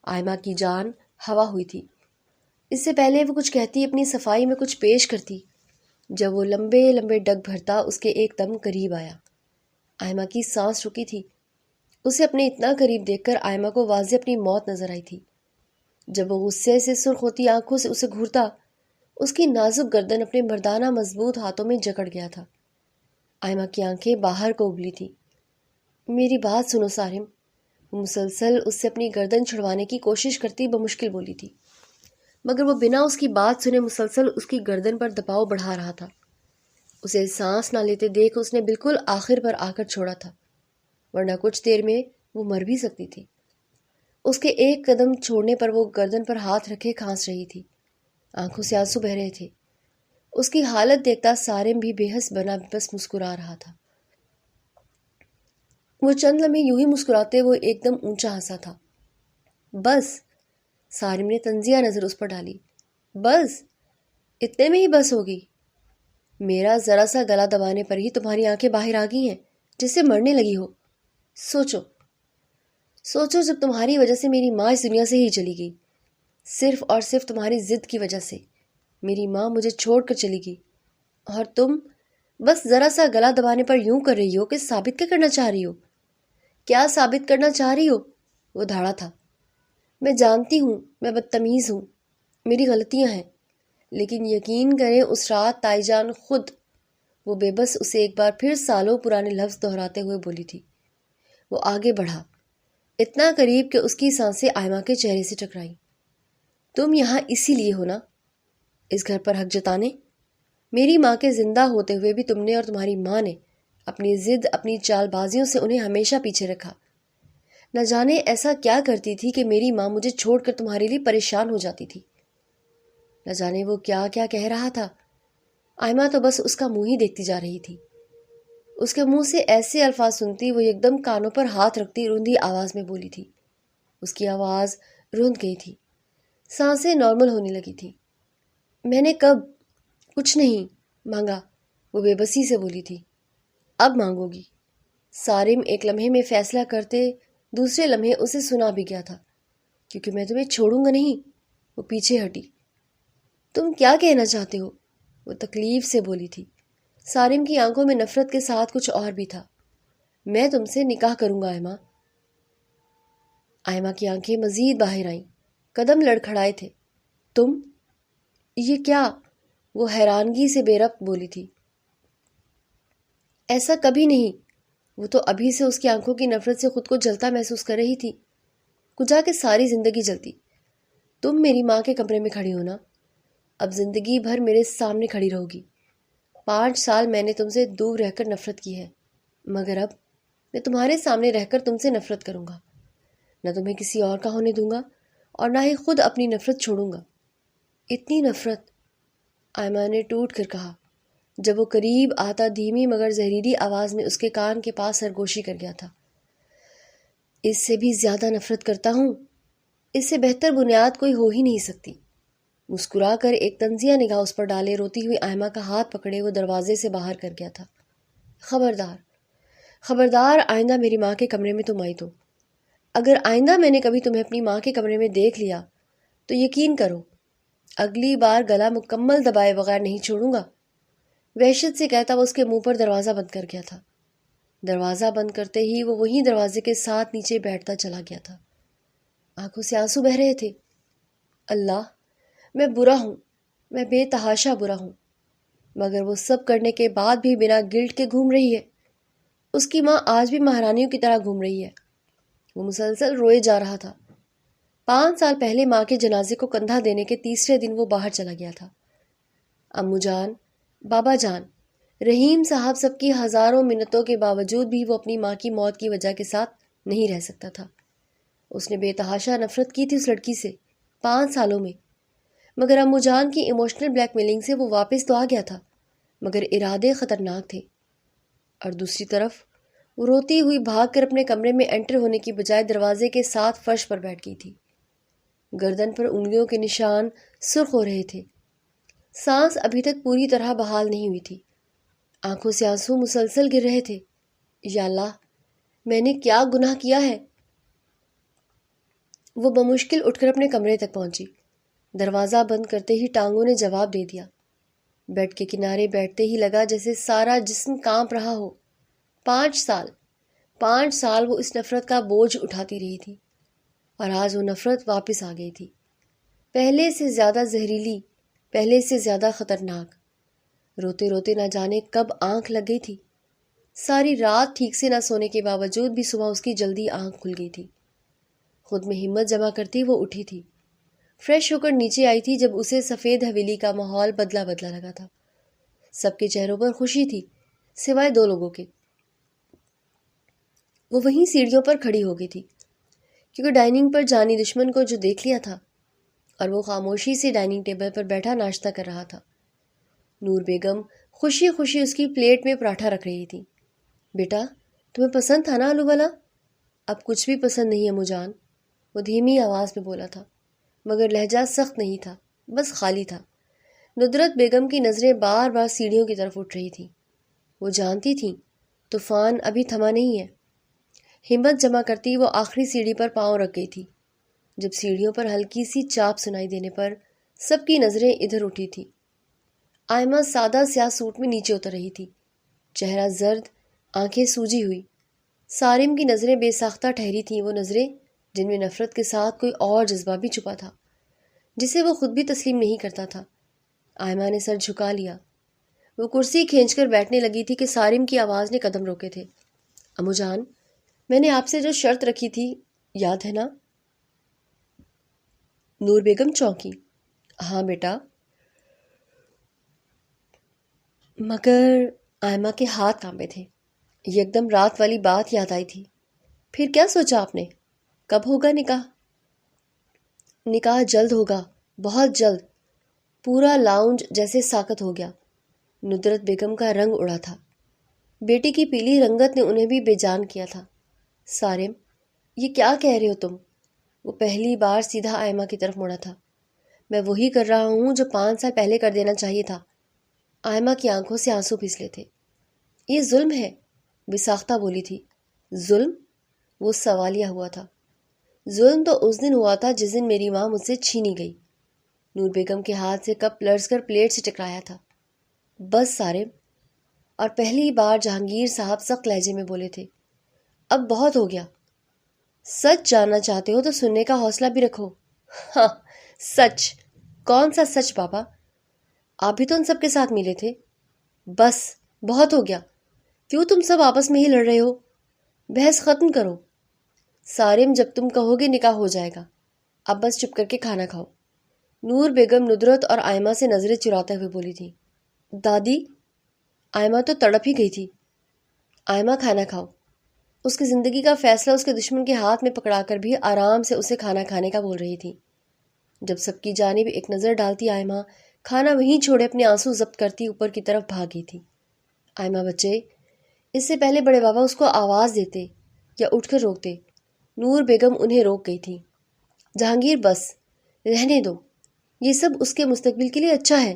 آئمہ کی جان ہوا ہوئی تھی۔ اس سے پہلے وہ کچھ کہتی، اپنی صفائی میں کچھ پیش کرتی، جب وہ لمبے لمبے ڈگ بھرتا اس کے ایک دم قریب آیا۔ آئمہ کی سانس رکی تھی۔ اسے اپنے اتنا قریب دیکھ کر آئمہ کو واضح اپنی موت نظر آئی تھی۔ جب وہ غصے سے سرخ ہوتی آنکھوں سے اسے گھورتا، اس کی نازک گردن اپنے مردانہ مضبوط ہاتھوں میں جکڑ گیا تھا۔ آئمہ کی آنکھیں باہر کو ابلی تھیں۔ میری بات سنو سارم، وہ مسلسل اس سے اپنی گردن چھڑوانے کی کوشش کرتی بمشکل بولی تھی، مگر وہ بنا اس کی بات سنے مسلسل اس کی گردن پر دباؤ بڑھا رہا تھا۔ اسے سانس نہ لیتے دیکھ اس نے بالکل آخر پر آ کر چھوڑا تھا، ورنہ کچھ دیر میں وہ مر بھی سکتی تھی۔ اس کے ایک قدم چھوڑنے پر وہ گردن پر ہاتھ رکھے کھانس رہی تھی، آنکھوں سے آنسو بہہ رہے تھے۔ اس کی حالت دیکھتا سارم بھی بے حس بنا بس مسکرا رہا تھا۔ وہ چند لمحے یوں ہی مسکراتے وہ ایک دم اونچا ہنسا تھا۔ بس، سارم نے تنزیہ نظر اس پر ڈالی۔ بس، اتنے میں ہی بس ہوگی؟ میرا ذرا سا گلا دبانے پر ہی تمہاری آنکھیں باہر آ گئی ہیں جس سے مرنے لگی ہو۔ سوچو جب تمہاری وجہ سے میری ماں اس دنیا سے ہی چلی گئی، صرف اور صرف تمہاری ضد کی وجہ سے میری ماں مجھے چھوڑ کر چلی گئی، اور تم بس ذرا سا گلا دبانے پر یوں کر رہی ہو کہ ثابت کیا کرنا چاہ رہی ہو؟ کیا ثابت کرنا چاہ رہی ہو؟ وہ دھاڑا تھا۔ میں جانتی ہوں میں بدتمیز ہوں، میری غلطیاں ہیں، لیکن یقین کریں اس رات تائی جان خود، وہ بے بس اسے ایک بار پھر سالوں پرانے لفظ دہراتے ہوئے بولی تھی۔ وہ آگے بڑھا، اتنا قریب کہ اس کی سانسیں آئمہ کے چہرے سے ٹکرائیں۔ تم یہاں اسی لیے ہو نا، اس گھر پر حق جتانے؟ میری ماں کے زندہ ہوتے ہوئے بھی تم نے اور تمہاری ماں نے اپنی ضد، اپنی چال بازیوں سے انہیں ہمیشہ پیچھے رکھا۔ نہ جانے ایسا کیا کرتی تھی کہ میری ماں مجھے چھوڑ کر تمہارے لیے پریشان ہو جاتی تھی۔ نہ جانے وہ کیا کیا کہہ رہا تھا۔ آئمہ تو بس اس کا منہ ہی دیکھتی جا رہی تھی۔ اس کے منہ سے ایسے الفاظ سنتی وہ ایک دم کانوں پر ہاتھ رکھتی روندھی آواز میں بولی تھی۔ اس کی آواز روند گئی تھی، سانسیں نارمل ہونے لگی تھی۔ میں نے کب کچھ نہیں مانگا، وہ بے بسی سے بولی تھی۔ اب مانگو گی؟ سارم ایک لمحے میں فیصلہ کرتے دوسرے لمحے اسے سنا بھی گیا تھا، کیونکہ میں تمہیں چھوڑوں گا نہیں۔ وہ پیچھے ہٹی۔ تم کیا کہنا چاہتے ہو؟ وہ تکلیف سے بولی تھی۔ سارم کی آنکھوں میں نفرت کے ساتھ کچھ اور بھی تھا۔ میں تم سے نکاح کروں گا آئمہ۔ آئمہ کی آنکھیں مزید باہر آئیں، قدم لڑکھڑائے تھے۔ تم؟ یہ کیا؟ وہ حیرانگی سے بے ربط بولی تھی۔ ایسا کبھی نہیں۔ وہ تو ابھی سے اس کی آنکھوں کی نفرت سے خود کو جلتا محسوس کر رہی تھی، کجا کے ساری زندگی جلتی۔ تم میری ماں کے کمرے میں کھڑی ہو نا، اب زندگی بھر میرے سامنے کھڑی رہو گی۔ 5 سال میں نے تم سے دور رہ کر نفرت کی ہے، مگر اب میں تمہارے سامنے رہ کر تم سے نفرت کروں گا۔ نہ تمہیں کسی اور کا ہونے دوں گا اور نہ ہی خود اپنی نفرت چھوڑوں گا۔ اتنی نفرت، آئمہ نے ٹوٹ کر کہا۔ جب وہ قریب آتا دھیمی مگر زہریلی آواز میں اس کے کان کے پاس سرگوشی کر گیا تھا۔ اس سے بھی زیادہ نفرت کرتا ہوں، اس سے بہتر بنیاد کوئی ہو ہی نہیں سکتی۔ مسکرا کر ایک طنزیہ نگاہ اس پر ڈالے روتی ہوئی آئمہ کا ہاتھ پکڑے وہ دروازے سے باہر کر گیا تھا۔ خبردار، خبردار، آئندہ میری ماں کے کمرے میں تم آئی تو اگر آئندہ میں نے کبھی تمہیں اپنی ماں کے کمرے میں دیکھ لیا تو یقین کرو اگلی بار گلا مکمل دبائے بغیر نہیں چھوڑوں گا۔ وحشت سے کہتا وہ اس کے منہ پر دروازہ بند کر گیا تھا۔ دروازہ بند کرتے ہی وہ وہیں دروازے کے ساتھ نیچے بیٹھتا چلا گیا تھا۔ آنکھوں سے آنسو بہہ رہے تھے۔ اللہ، میں برا ہوں، میں بے تحاشا برا ہوں، مگر وہ سب کرنے کے بعد بھی بنا گلٹ کے گھوم رہی ہے۔ اس کی ماں آج بھی مہارانیوں کی طرح گھوم رہی ہے۔ وہ مسلسل روئے جا رہا تھا۔ 5 سال پہلے ماں کے جنازے کو کندھا دینے کے تیسرے دن وہ باہر چلا گیا تھا۔ امو جان، بابا جان، رحیم صاحب سب کی ہزاروں منتوں کے باوجود بھی وہ اپنی ماں کی موت کی وجہ کے ساتھ نہیں رہ سکتا تھا۔ اس نے بے تحاشا نفرت کی تھی اس لڑکی سے 5 سالوں میں، مگر امو جان کی ایموشنل بلیک میلنگ سے وہ واپس تو آ گیا تھا، مگر ارادے خطرناک تھے۔ اور دوسری طرف وہ روتی ہوئی بھاگ کر اپنے کمرے میں انٹر ہونے کی بجائے دروازے کے ساتھ فرش پر بیٹھ گئی تھی۔ گردن پر انگلیوں کے نشان سرخ ہو رہے تھے۔ سانس ابھی تک پوری طرح بحال نہیں ہوئی تھی۔ آنکھوں سے آنسو مسلسل گر رہے تھے۔ یا اللہ، میں نے کیا گناہ کیا ہے؟ وہ بمشکل اٹھ کر اپنے کمرے تک پہنچی۔ دروازہ بند کرتے ہی ٹانگوں نے جواب دے دیا۔ بیڈ کے کنارے بیٹھتے ہی لگا جیسے سارا جسم کانپ رہا ہو۔ 5 سال وہ اس نفرت کا بوجھ اٹھاتی رہی تھی، اور آج وہ نفرت واپس آ گئی تھی، پہلے سے زیادہ زہریلی، پہلے سے زیادہ خطرناک۔ روتے روتے نہ جانے کب آنکھ لگ گئی تھی۔ ساری رات ٹھیک سے نہ سونے کے باوجود بھی صبح اس کی جلدی آنکھ کھل گئی تھی۔ خود میں ہمت جمع کرتی وہ اٹھی تھی، فریش ہو کر نیچے آئی تھی جب اسے سفید حویلی کا ماحول بدلا بدلا لگا تھا۔ سب کے چہروں پر خوشی تھی سوائے 2 لوگوں کے۔ وہ وہیں سیڑھیوں پر کھڑی ہو گئی تھی کیونکہ ڈائننگ پر جانی دشمن کو جو دیکھ لیا تھا اور وہ خاموشی سے ڈائننگ ٹیبل پر بیٹھا ناشتہ کر رہا تھا۔ نور بیگم خوشی خوشی اس کی پلیٹ میں پراٹھا رکھ رہی تھی۔ بیٹا تمہیں پسند تھا نا آلو والا؟ اب کچھ بھی پسند نہیں ہے مجان، وہ دھیمی آواز میں بولا تھا، مگر لہجہ سخت نہیں تھا، بس خالی تھا۔ ندرت بیگم کی نظریں بار بار سیڑھیوں کی طرف اٹھ رہی تھیں۔ وہ جانتی تھیں طوفان ابھی تھما نہیں ہے۔ ہمت جمع کرتی وہ آخری سیڑھی پر پاؤں رکھ گئی تھی جب سیڑھیوں پر ہلکی سی چاپ سنائی دینے پر سب کی نظریں ادھر اٹھی تھی۔ آئمہ سادہ سیاہ سوٹ میں نیچے اتر رہی تھی، چہرہ زرد، آنکھیں سوجی ہوئی۔ سارم کی نظریں بے ساختہ ٹھہری تھیں، وہ نظریں جن میں نفرت کے ساتھ کوئی اور جذبہ بھی چھپا تھا جسے وہ خود بھی تسلیم نہیں کرتا تھا۔ آئمہ نے سر جھکا لیا۔ وہ کرسی کھینچ کر بیٹھنے لگی تھی کہ سارم کی آواز نے قدم روکے تھے۔ امو جان، میں نے آپ سے جو شرط رکھی تھی یاد ہے نا؟ نور بیگم چونکی۔ ہاں بیٹا۔ مگر آئمہ کے ہاتھ کانپے تھے۔ یکدم رات والی بات یاد آئی تھی۔ پھر کیا سوچا آپ نے؟ کب ہوگا نکاح؟ نکاح جلد ہوگا، بہت جلد۔ پورا لاؤنج جیسے ساکت ہو گیا۔ ندرت بیگم کا رنگ اڑا تھا۔ بیٹی کی پیلی رنگت نے انہیں بھی بے جان کیا تھا۔ سارم، یہ کیا کہہ رہے ہو تم؟ وہ پہلی بار سیدھا آئمہ کی طرف مڑا تھا۔ میں وہی کر رہا ہوں جو 5 سال پہلے کر دینا چاہیے تھا۔ آئمہ کی آنکھوں سے آنسو پھسلے تھے۔ یہ ظلم ہے، بے ساختہ بولی تھی۔ ظلم؟ وہ سوالیہ ہوا تھا۔ ظلم تو اس دن ہوا تھا جس دن میری ماں مجھ سے چھینی گئی۔ نور بیگم کے ہاتھ سے کپ لرز کر پلیٹ سے ٹکرایا تھا۔ بس سارم، اور پہلی بار جہانگیر صاحب سخت لہجے میں بولے تھے، اب بہت ہو گیا۔ سچ جاننا چاہتے ہو تو سننے کا حوصلہ بھی رکھو۔ ہاں، سچ؟ کون سا سچ بابا؟ آپ بھی تو ان سب کے ساتھ ملے تھے۔ بس، بہت ہو گیا۔ کیوں تم سب آپس میں ہی لڑ رہے ہو؟ بحث ختم کرو۔ سارم، جب تم کہو گے نکاح ہو جائے گا۔ اب بس چپ کر کے کھانا کھاؤ۔ نور بیگم ندرت اور آئمہ سے نظریں چراتے ہوئے بولی تھی۔ دادی، آئمہ تو تڑپ ہی گئی تھی۔ آئمہ کھانا کھاؤ۔ اس کی زندگی کا فیصلہ اس کے دشمن کے ہاتھ میں پکڑا کر بھی آرام سے اسے کھانا کھانے کا بول رہی تھی۔ جب سب کی جانب ایک نظر ڈالتی آئمہ کھانا وہیں چھوڑے اپنے آنسو ضبط کرتی اوپر کی طرف بھاگ گئی تھی۔ آئمہ بچے، اس سے پہلے بڑے بابا اس کو آواز دیتے یا اٹھ کر روکتے، نور بیگم انہیں روک گئی تھی۔ جہانگیر، بس رہنے دو، یہ سب اس کے مستقبل کے لیے اچھا ہے۔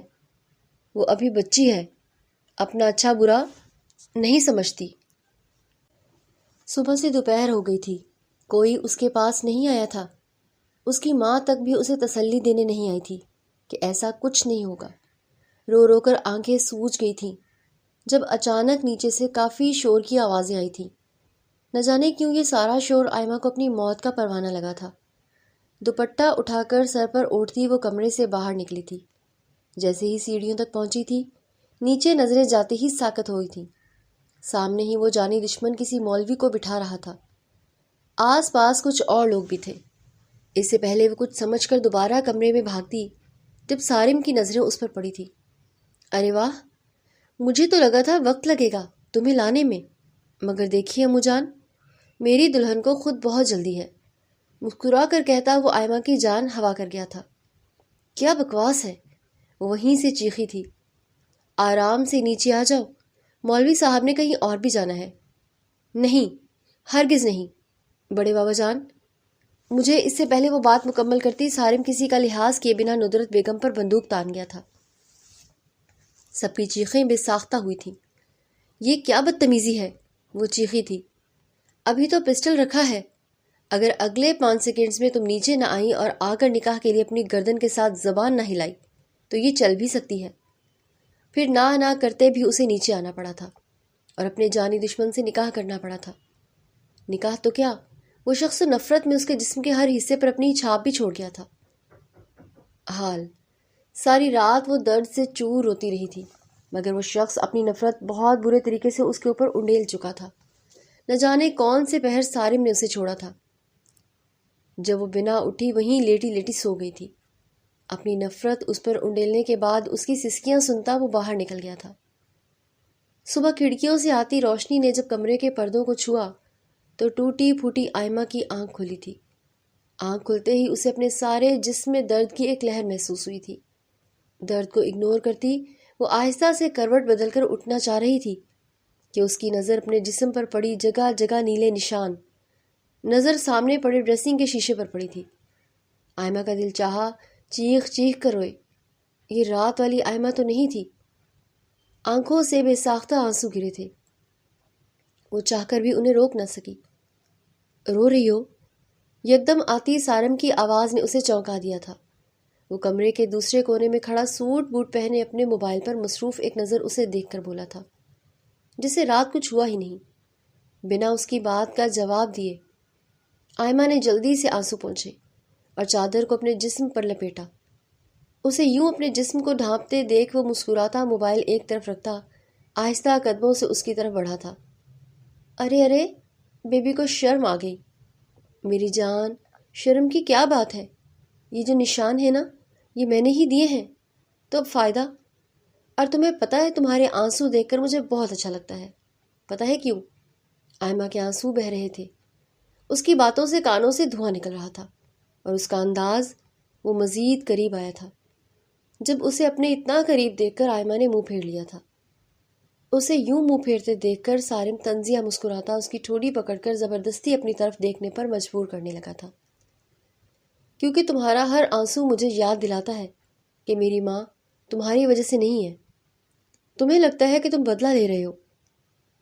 وہ ابھی بچی ہے، اپنا اچھا برا نہیں سمجھتی۔ صبح سے دوپہر ہو گئی تھی، کوئی اس کے پاس نہیں آیا تھا۔ اس کی ماں تک بھی اسے تسلی دینے نہیں آئی تھی کہ ایسا کچھ نہیں ہوگا۔ رو رو کر آنکھیں سوج گئی تھیں جب اچانک نیچے سے کافی شور کی آوازیں آئی تھیں۔ نہ جانے کیوں یہ سارا شور آئمہ کو اپنی موت کا پروانہ لگا تھا۔ دوپٹہ اٹھا کر سر پر اوڑھتی وہ کمرے سے باہر نکلی تھی۔ جیسے ہی سیڑھیوں تک پہنچی تھی، نیچے نظریں جاتے ہی ساکت ہوئی تھیں۔ سامنے ہی وہ جانی دشمن کسی مولوی کو بٹھا رہا تھا۔ آس پاس کچھ اور لوگ بھی تھے۔ اس سے پہلے وہ کچھ سمجھ کر دوبارہ کمرے میں بھاگتی جب سارم کی نظریں اس پر پڑی تھی۔ ارے واہ، مجھے تو لگا تھا وقت لگے گا تمہیں لانے میں، مگر دیکھیے امو جان، میری دلہن کو خود بہت جلدی ہے۔ مسکرا کر کہتا وہ آئمہ کی جان ہوا کر گیا تھا۔ کیا بکواس ہے، وہ وہیں سے چیخی تھی۔ آرام سے نیچے آ جاؤ، مولوی صاحب نے کہیں اور بھی جانا ہے۔ نہیں، ہرگز نہیں بڑے بابا جان۔ مجھے اس سے پہلے وہ بات مکمل کرتی سارم کسی کا لحاظ کیے بنا ندرت بیگم پر بندوق تان گیا تھا۔ سب کی چیخیں بے ساختہ ہوئی تھیں۔ یہ کیا بدتمیزی ہے، وہ چیخی تھی۔ ابھی تو پسٹل رکھا ہے، اگر اگلے 5 سیکنڈز میں تم نیچے نہ آئیں اور آ کر نکاح کے لیے اپنی گردن کے ساتھ زبان نہ ہلائی تو یہ چل بھی سکتی ہے۔ پھر نہ کرتے بھی اسے نیچے آنا پڑا تھا اور اپنے جانی دشمن سے نکاح کرنا پڑا تھا۔ نکاح تو کیا، وہ شخص نفرت میں اس کے جسم کے ہر حصے پر اپنی چھاپ بھی چھوڑ گیا تھا۔ حال ساری رات وہ درد سے چور روتی رہی تھی، مگر وہ شخص اپنی نفرت بہت برے طریقے سے اس کے اوپر انڈیل چکا تھا۔ نہ جانے کون سے پہر سارم نے اسے چھوڑا تھا۔ جب وہ بنا اٹھی وہیں لیٹی لیٹی سو گئی تھی۔ اپنی نفرت اس پر انڈیلنے کے بعد اس کی سسکیاں سنتا وہ باہر نکل گیا تھا۔ صبح کھڑکیوں سے آتی روشنی نے جب کمرے کے پردوں کو چھوا تو ٹوٹی پھوٹی آئمہ کی آنکھ کھلی تھی۔ آنکھ کھلتے ہی اسے اپنے سارے جسم میں درد کی ایک لہر محسوس ہوئی تھی۔ درد کو اگنور کرتی وہ آہستہ سے کروٹ بدل کر اٹھنا چاہ رہی تھی کہ اس کی نظر اپنے جسم پر پڑی جگہ جگہ نیلے نشان، نظر سامنے پڑے ڈریسنگ کے شیشے پر پڑی تھی۔ آئمہ کا دل چاہا چیخ چیخ کر روئے۔ یہ رات والی آئمہ تو نہیں تھی۔ آنکھوں سے بے ساختہ آنسو گرے تھے، وہ چاہ کر بھی انہیں روک نہ سکی۔ رو رہی ہو؟ یکدم آتی سارم کی آواز نے اسے چونکا دیا تھا۔ وہ کمرے کے دوسرے کونے میں کھڑا سوٹ بوٹ پہنے اپنے موبائل پر مصروف ایک نظر اسے دیکھ کر بولا تھا، جسے رات کچھ ہوا ہی نہیں۔ بنا اس کی بات کا جواب دیے آئمہ نے جلدی سے آنسو پونچھے اور چادر کو اپنے جسم پر لپیٹا۔ اسے یوں اپنے جسم کو ڈھانپتے دیکھ وہ مسکراتا موبائل ایک طرف رکھتا آہستہ قدموں سے اس کی طرف بڑھا تھا۔ ارے ارے، بیبی کو شرم آ گئی۔ میری جان، شرم کی کیا بات ہے؟ یہ جو نشان ہے نا، یہ میں نے ہی دیے ہیں، تو اب فائدہ؟ اور تمہیں پتہ ہے تمہارے آنسو دیکھ کر مجھے بہت اچھا لگتا ہے۔ پتہ ہے کیوں؟ آئمہ کے آنسو بہہ رہے تھے، اس کی باتوں سے کانوں سے دھواں نکل رہا تھا، اور اس کا انداز وہ مزید قریب آیا تھا۔ جب اسے اپنے اتنا قریب دیکھ کر آئمہ نے منہ پھیر لیا تھا۔ اسے یوں منہ پھیرتے دیکھ کر سارم طنزیہ مسکراتا اس کی ٹھوڑی پکڑ کر زبردستی اپنی طرف دیکھنے پر مجبور کرنے لگا تھا۔ کیونکہ تمہارا ہر آنسو مجھے یاد دلاتا ہے کہ میری ماں تمہاری وجہ سے نہیں ہے۔ تمہیں لگتا ہے کہ تم بدلہ لے رہے ہو۔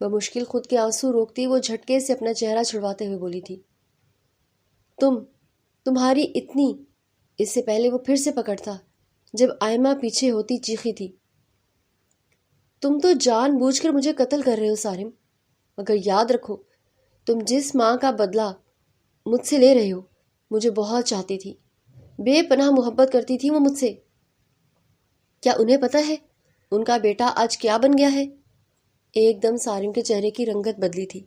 بمشکل خود کے آنسو روکتی وہ جھٹکے سے اپنا چہرہ چھڑواتے ہوئے بولی تھی، تمہاری اتنی۔ اس سے پہلے وہ پھر سے پکڑتا جب آئمہ پیچھے ہوتی چیخی تھی، تم تو جان بوجھ کر مجھے قتل کر رہے ہو سارم، مگر یاد رکھو تم جس ماں کا بدلہ مجھ سے لے رہے ہو مجھے بہت چاہتی تھی، بے پناہ محبت کرتی تھی وہ مجھ سے۔ کیا انہیں پتہ ہے ان کا بیٹا آج کیا بن گیا ہے؟ ایک دم سارم کے چہرے کی رنگت بدلی تھی۔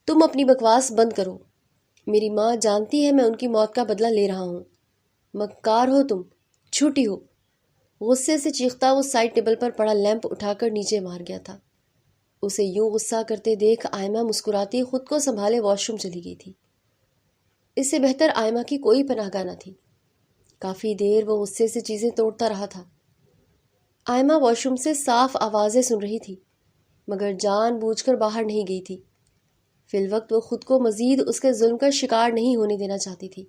تم اپنی بکواس بند کرو، میری ماں جانتی ہے میں ان کی موت کا بدلہ لے رہا ہوں۔ مکار ہو تم، جھوٹی ہو۔ غصے سے چیختا وہ سائڈ ٹیبل پر پڑا لیمپ اٹھا کر نیچے مار گیا تھا۔ اسے یوں غصہ کرتے دیکھ آئمہ مسکراتی خود کو سنبھالے واش روم چلی گئی تھی۔ اس سے بہتر آئمہ کی کوئی پناہ گاہ نہ تھی۔ کافی دیر وہ غصے سے چیزیں توڑتا رہا تھا۔ آئمہ واش روم سے صاف آوازیں سن رہی تھی، مگر جان بوجھ کر باہر نہیں گئی تھی۔ فی الوقت وہ خود کو مزید اس کے ظلم کا شکار نہیں ہونے دینا چاہتی تھی۔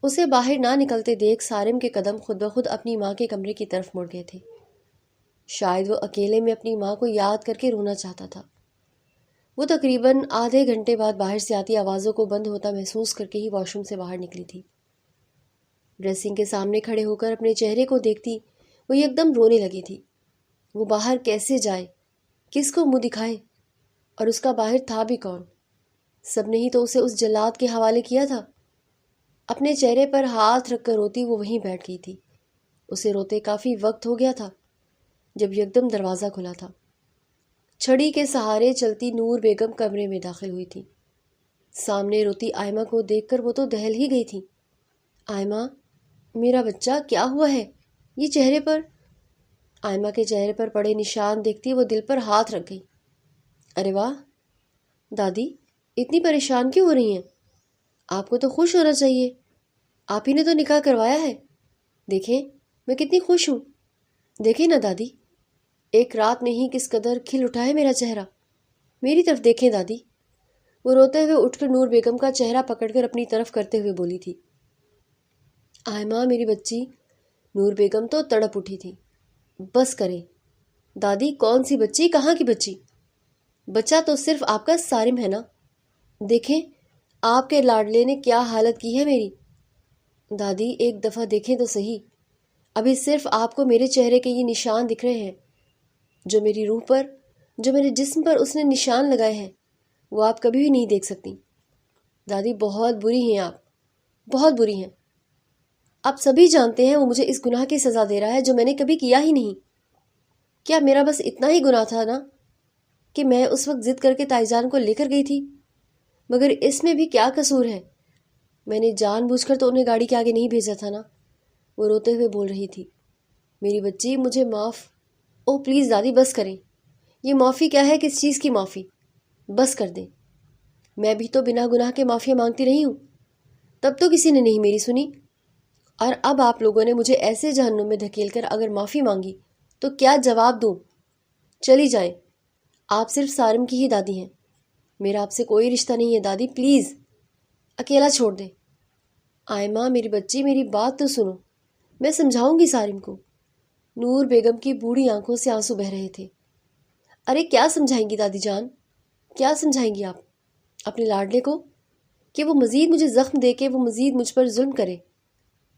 اسے باہر نہ نکلتے دیکھ سارم کے قدم خود بخود اپنی ماں کے کمرے کی طرف مڑ گئے تھے۔ شاید وہ اکیلے میں اپنی ماں کو یاد کر کے رونا چاہتا تھا۔ وہ تقریباً آدھے گھنٹے بعد باہر سے آتی آوازوں کو بند ہوتا محسوس کر کے ہی واش روم سے باہر نکلی تھی۔ ڈریسنگ کے سامنے کھڑے ہو کر اپنے چہرے کو دیکھتی وہ یکدم رونے لگی تھی۔ وہ باہر کیسے جائے، کس کو منہ دکھائے، اور اس کا باہر تھا بھی کون؟ سب نے ہی تو اسے اس جلاد کے حوالے کیا تھا۔ اپنے چہرے پر ہاتھ رکھ کر روتی وہ وہیں بیٹھ گئی تھی۔ اسے روتے کافی وقت ہو گیا تھا جب یکدم دروازہ کھلا تھا۔ چھڑی کے سہارے چلتی نور بیگم کمرے میں داخل ہوئی تھی۔ سامنے روتی آئمہ کو دیکھ کر وہ تو دہل ہی گئی تھی۔ آئمہ، میرا بچہ، کیا ہوا ہے؟ یہ چہرے پر؟ آئمہ کے چہرے پر پڑے نشان دیکھتی وہ دل پر ہاتھ رکھ گئی۔ ارے واہ دادی، اتنی پریشان کیوں ہو رہی ہیں؟ آپ کو تو خوش ہونا چاہیے، آپ ہی نے تو نکاح کروایا ہے۔ دیکھیں میں کتنی خوش ہوں، دیکھیں نا دادی، ایک رات میں ہی کس قدر کھل اٹھا ہے میرا چہرہ۔ میری طرف دیکھیں دادی۔ وہ روتے ہوئے اٹھ کر نور بیگم کا چہرہ پکڑ کر اپنی طرف کرتے ہوئے بولی تھی۔ آئمہ میری بچی۔ نور بیگم تو تڑپ اٹھی تھی۔ بس کریں دادی، کون سی بچی، کہاں کی بچی؟ بچہ تو صرف آپ کا سارم ہے نا۔ دیکھیں آپ کے لاڈلے نے کیا حالت کی ہے میری۔ دادی ایک دفعہ دیکھیں تو صحیح، ابھی صرف آپ کو میرے چہرے کے یہ نشان دکھ رہے ہیں، جو میری روح پر، جو میرے جسم پر اس نے نشان لگائے ہیں وہ آپ کبھی بھی نہیں دیکھ سکتی۔ دادی بہت بری ہیں آپ، بہت بری ہیں۔ آپ سبھی جانتے ہیں وہ مجھے اس گناہ کی سزا دے رہا ہے جو میں نے کبھی کیا ہی نہیں۔ کیا میرا بس اتنا ہی گناہ تھا نا کہ میں اس وقت ضد کر کے تائی جان کو لے کر گئی تھی؟ مگر اس میں بھی کیا قصور ہے؟ میں نے جان بوجھ کر تو انہیں گاڑی کے آگے نہیں بھیجا تھا نا۔ وہ روتے ہوئے بول رہی تھی۔ میری بچی مجھے معاف، اوہ پلیز دادی بس کریں، یہ معافی کیا ہے؟ کس چیز کی معافی؟ بس کر دیں، میں بھی تو بنا گناہ کے معافی مانگتی رہی ہوں، تب تو کسی نے نہیں میری سنی، اور اب آپ لوگوں نے مجھے ایسے جہنم میں دھکیل کر اگر معافی مانگی تو کیا جواب دوں؟ چلی جائیں، آپ صرف سارم کی ہی دادی ہیں، میرا آپ سے کوئی رشتہ نہیں ہے دادی، پلیز اکیلا چھوڑ دیں۔ آئمہ میری بچی، میری بات تو سنو، میں سمجھاؤں گی سارم کو۔ نور بیگم کی بوڑھی آنکھوں سے آنسو بہہ رہے تھے۔ ارے کیا سمجھائیں گی دادی جان؟ کیا سمجھائیں گی آپ اپنے لاڈلے کو کہ وہ مزید مجھے زخم دے کے وہ مزید مجھ پر ظلم کرے؟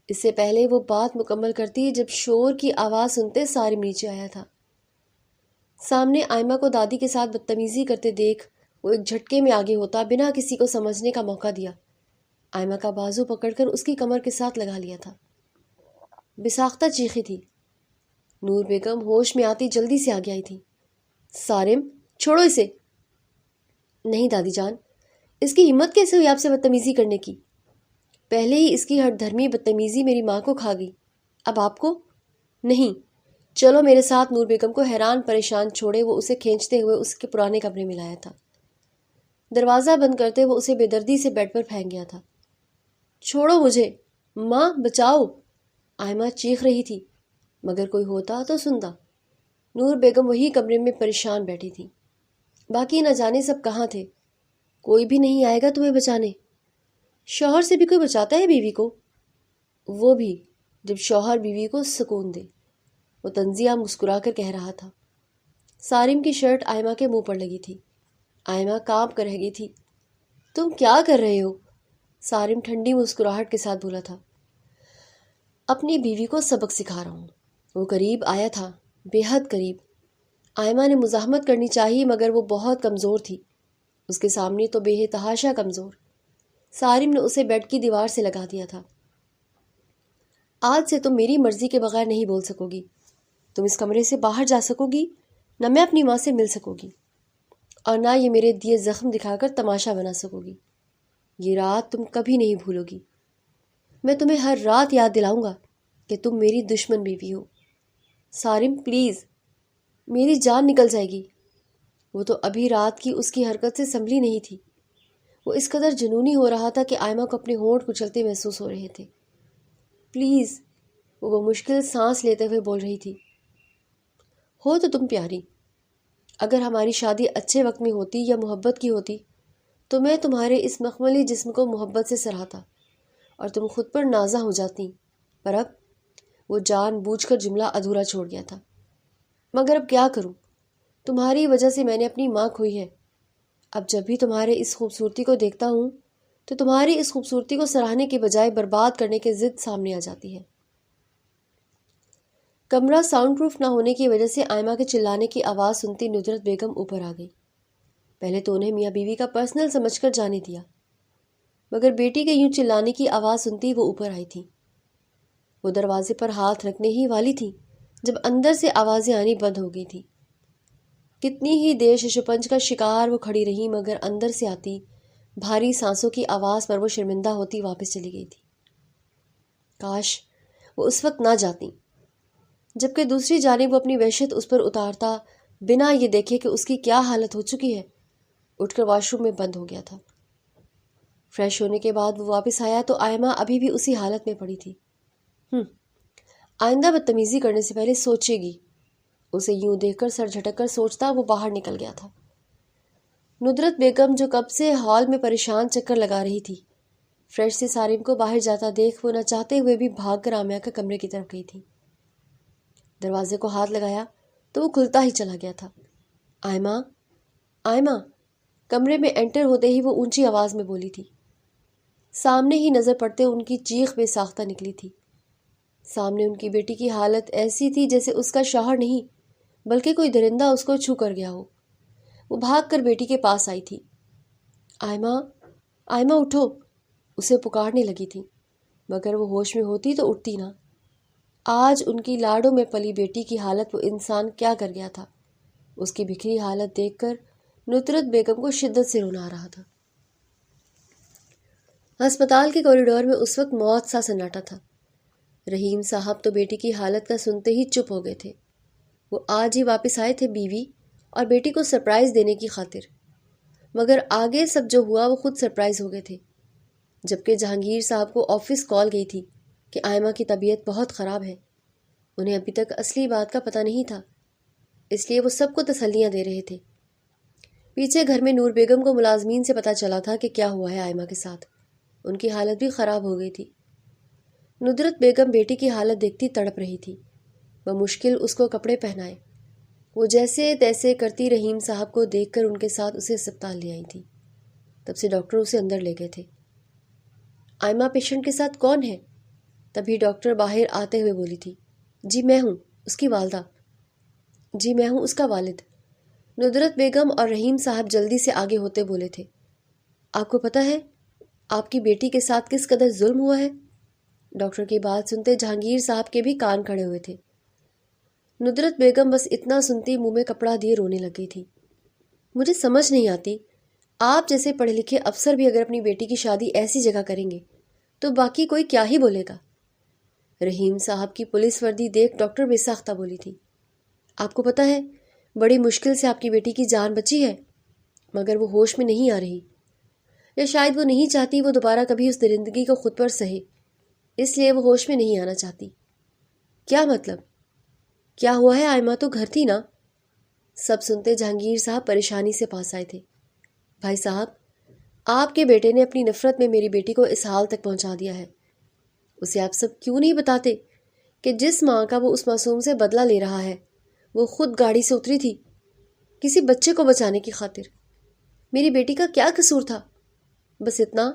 اس سے پہلے وہ بات مکمل کرتی جب شور کی آواز سنتے سارم نیچے آیا تھا۔ سامنے آئمہ کو دادی کے ساتھ بدتمیزی کرتے دیکھ وہ ایک جھٹکے میں آگے ہوتا بنا کسی کو سمجھنے کا موقع دیا آئمہ کا بازو پکڑ کر اس کی کمر کے ساتھ لگا لیا تھا۔ بساختہ چیخی تھی۔ نور بیگم ہوش میں آتی جلدی سے آگے آئی تھی۔ سارم چھوڑو اسے۔ نہیں دادی جان، اس کی ہمت کیسے ہوئی آپ سے بدتمیزی کرنے کی؟ پہلے ہی اس کی ہٹ دھرمی بدتمیزی میری ماں کو کھا گئی، اب آپ کو؟ نہیں، چلو میرے ساتھ۔ نور بیگم کو حیران پریشان چھوڑے وہ اسے کھینچتے ہوئے اس کے پرانے کمرے میں لایا تھا۔ دروازہ بند کرتے وہ اسے بے دردی سے بیڈ پر پھینک گیا تھا۔ چھوڑو مجھے، ماں بچاؤ! آئمہ چیخ رہی تھی، مگر کوئی ہوتا تو سنتا۔ نور بیگم وہی کمرے میں پریشان بیٹھی تھی۔ باقی نہ جانے سب کہاں تھے؟ کوئی بھی نہیں آئے گا تمہیں بچانے؟ شوہر سے بھی کوئی بچاتا ہے بیوی کو؟ وہ بھی جب شوہر بیوی کو سکون دے، وہ تنزیہ مسکرا کر کہہ رہا تھا۔ سارم کی شرٹ آئمہ کے منہ پر لگی تھی۔ آئمہ کانپ کر رہ گئی تھی۔ تم کیا کر رہے ہو؟ سارم ٹھنڈی مسکراہٹ کے ساتھ بولا تھا۔ اپنی بیوی کو سبق سکھا رہا ہوں۔ وہ قریب آیا تھا، بے حد قریب۔ آئمہ نے مزاحمت کرنی چاہی مگر وہ بہت کمزور تھی، اس کے سامنے تو بے تحاشا کمزور۔ سارم نے اسے بیڈ کی دیوار سے لگا دیا تھا۔ آج سے تم میری مرضی کے بغیر نہیں بول سکو گی، تم اس کمرے سے باہر جا سکو گی، نہ میں اپنی ماں سے مل سکو گی، اور نہ یہ میرے دیے زخم دکھا کر تماشا بنا سکو گی۔ یہ رات تم کبھی نہیں بھولو گی۔ میں تمہیں ہر رات یاد دلاؤں گا کہ تم میری دشمن بیوی ہو۔ سارم پلیز، میری جان نکل جائے گی۔ وہ تو ابھی رات کی اس کی حرکت سے سنبھلی نہیں تھی۔ وہ اس قدر جنونی ہو رہا تھا کہ آئمہ کو اپنے ہونٹ کچلتے محسوس ہو رہے تھے۔ پلیز، وہ مشکل سانس لیتے ہوئے بول رہی تھی۔ ہو تو تم پیاری، اگر ہماری شادی اچھے وقت میں ہوتی یا محبت کی ہوتی تو میں تمہارے اس مخملی جسم کو محبت سے سراہتا اور تم خود پر نازا ہو جاتی، پر اب وہ جان بوجھ کر جملہ ادھورا چھوڑ گیا تھا۔ مگر اب کیا کروں؟ تمہاری وجہ سے میں نے اپنی ماں کھوئی ہے۔ اب جب بھی تمہارے اس خوبصورتی کو دیکھتا ہوں تو تمہاری اس خوبصورتی کو سراہنے کے بجائے برباد کرنے کی ضد سامنے آ جاتی ہے۔ کمرہ ساؤنڈ پروف نہ ہونے کی وجہ سے آئمہ کے چلانے کی آواز سنتی ندرت بیگم اوپر آ گئی۔ پہلے تو انہیں میاں بیوی کا پرسنل سمجھ کر جانے دیا، مگر بیٹی کے یوں چلانے کی آواز سنتی وہ اوپر آئی تھی۔ وہ دروازے پر ہاتھ رکھنے ہی والی تھی جب اندر سے آوازیں آنی بند ہو گئی تھی۔ کتنی ہی دیر ششپنج کا شکار وہ کھڑی رہی مگر اندر سے آتی بھاری سانسوں کی آواز پر وہ شرمندہ ہوتی واپس چلی گئی تھی۔ کاش وہ اس وقت نہ جاتی، جبکہ دوسری جانب وہ اپنی وحشت اس پر اتارتا بنا یہ دیکھے کہ اس کی کیا حالت ہو چکی ہے۔ اٹھ کر واش روم میں بند ہو گیا تھا۔ فریش ہونے کے بعد وہ واپس آیا تو آئمہ ابھی بھی اسی حالت میں پڑی تھی۔ آئندہ بدتمیزی کرنے سے پہلے سوچے گی، اسے یوں دیکھ کر سر جھٹک کر سوچتا وہ باہر نکل گیا تھا۔ ندرت بیگم جو کب سے ہال میں پریشان چکر لگا رہی تھی، فریش سے سارم کو باہر جاتا دیکھ وہ نہ چاہتے ہوئے بھی بھاگ کر آمیہ کے کمرے کی طرف گئی تھی۔ دروازے کو ہاتھ لگایا تو وہ کھلتا ہی چلا گیا تھا۔ آئمہ، آئمہ! کمرے میں انٹر ہوتے ہی وہ اونچی آواز میں بولی تھی۔ سامنے ہی نظر پڑتے ان کی چیخ بے ساختہ نکلی تھی۔ سامنے ان کی بیٹی کی حالت ایسی تھی جیسے اس کا شوہر نہیں بلکہ کوئی درندہ اس کو چھو کر گیا ہو۔ وہ بھاگ کر بیٹی کے پاس آئی تھی۔ آئمہ، آئمہ اٹھو! اسے پکارنے لگی تھی، مگر وہ ہوش میں ہوتی تو اٹھتی نہ۔ آج ان کی لاڈوں میں پلی بیٹی کی حالت وہ انسان کیا کر گیا تھا۔ اس کی بکھری حالت دیکھ کر ندرت بیگم کو شدت سے رونا آ رہا تھا۔ ہسپتال کے کوریڈور میں اس وقت موت سا سناٹا تھا۔ رحیم صاحب تو بیٹی کی حالت کا سنتے ہی چپ ہو گئے تھے۔ وہ آج ہی واپس آئے تھے بیوی اور بیٹی کو سرپرائز دینے کی خاطر، مگر آگے سب جو ہوا وہ خود سرپرائز ہو گئے تھے۔ جبکہ جہانگیر صاحب کو آفس کال گئی تھی کہ آئمہ کی طبیعت بہت خراب ہے۔ انہیں ابھی تک اصلی بات کا پتہ نہیں تھا، اس لیے وہ سب کو تسلیاں دے رہے تھے۔ پیچھے گھر میں نور بیگم کو ملازمین سے پتہ چلا تھا کہ کیا ہوا ہے آئمہ کے ساتھ۔ ان کی حالت بھی خراب ہو گئی تھی۔ ندرت بیگم بیٹی کی حالت دیکھتی تڑپ رہی تھی۔ بمشکل اس کو کپڑے پہنائے۔ وہ جیسے تیسے کرتی رحیم صاحب کو دیکھ کر ان کے ساتھ اسے اسپتال لے آئی تھی۔ تب سے ڈاکٹر اسے اندر لے گئے تھے۔ آئمہ پیشنٹ کے ساتھ کون ہے؟ تبھی ڈاکٹر باہر آتے ہوئے بولی تھی، جی میں ہوں اس کی والدہ، جی میں ہوں اس کا والد۔ ندرت بیگم اور رحیم صاحب جلدی سے آگے ہوتے بولے تھے، آپ کو پتہ ہے آپ کی بیٹی کے ساتھ کس قدر ظلم ہوا ہے؟ ڈاکٹر کی بات سنتے جہانگیر صاحب کے بھی کان کھڑے ہوئے تھے۔ ندرت بیگم بس اتنا سنتی منہ میں کپڑا دیے رونے لگ گئی تھی۔ مجھے سمجھ نہیں آتی، آپ جیسے پڑھے لکھے افسر بھی اگر اپنی بیٹی کی شادی ایسی جگہ کریں گے تو باقی کوئی کیا ہی بولے گا۔ رحیم صاحب کی پولیس وردی دیکھ ڈاکٹر بے ساختہ بولی تھی، آپ کو پتہ ہے بڑی مشکل سے آپ کی بیٹی کی جان بچی ہے، مگر وہ ہوش میں نہیں آ رہی، یا شاید وہ نہیں چاہتی وہ دوبارہ کبھی اس درندگی کو خود پر سہے، اس لیے وہ ہوش میں نہیں آنا چاہتی۔ کیا مطلب؟ کیا ہوا ہے؟ آئمہ تو گھر تھی نا؟ سب سنتے جہانگیر صاحب پریشانی سے پاس آئے تھے۔ بھائی صاحب، آپ کے بیٹے نے اپنی نفرت میں میری بیٹی کو اس حال تک پہنچا دیا ہے۔ اسے آپ سب کیوں نہیں بتاتے کہ جس ماں کا وہ اس معصوم سے بدلہ لے رہا ہے وہ خود گاڑی سے اتری تھی کسی بچے کو بچانے کی خاطر۔ میری بیٹی کا کیا قصور تھا؟ بس اتنا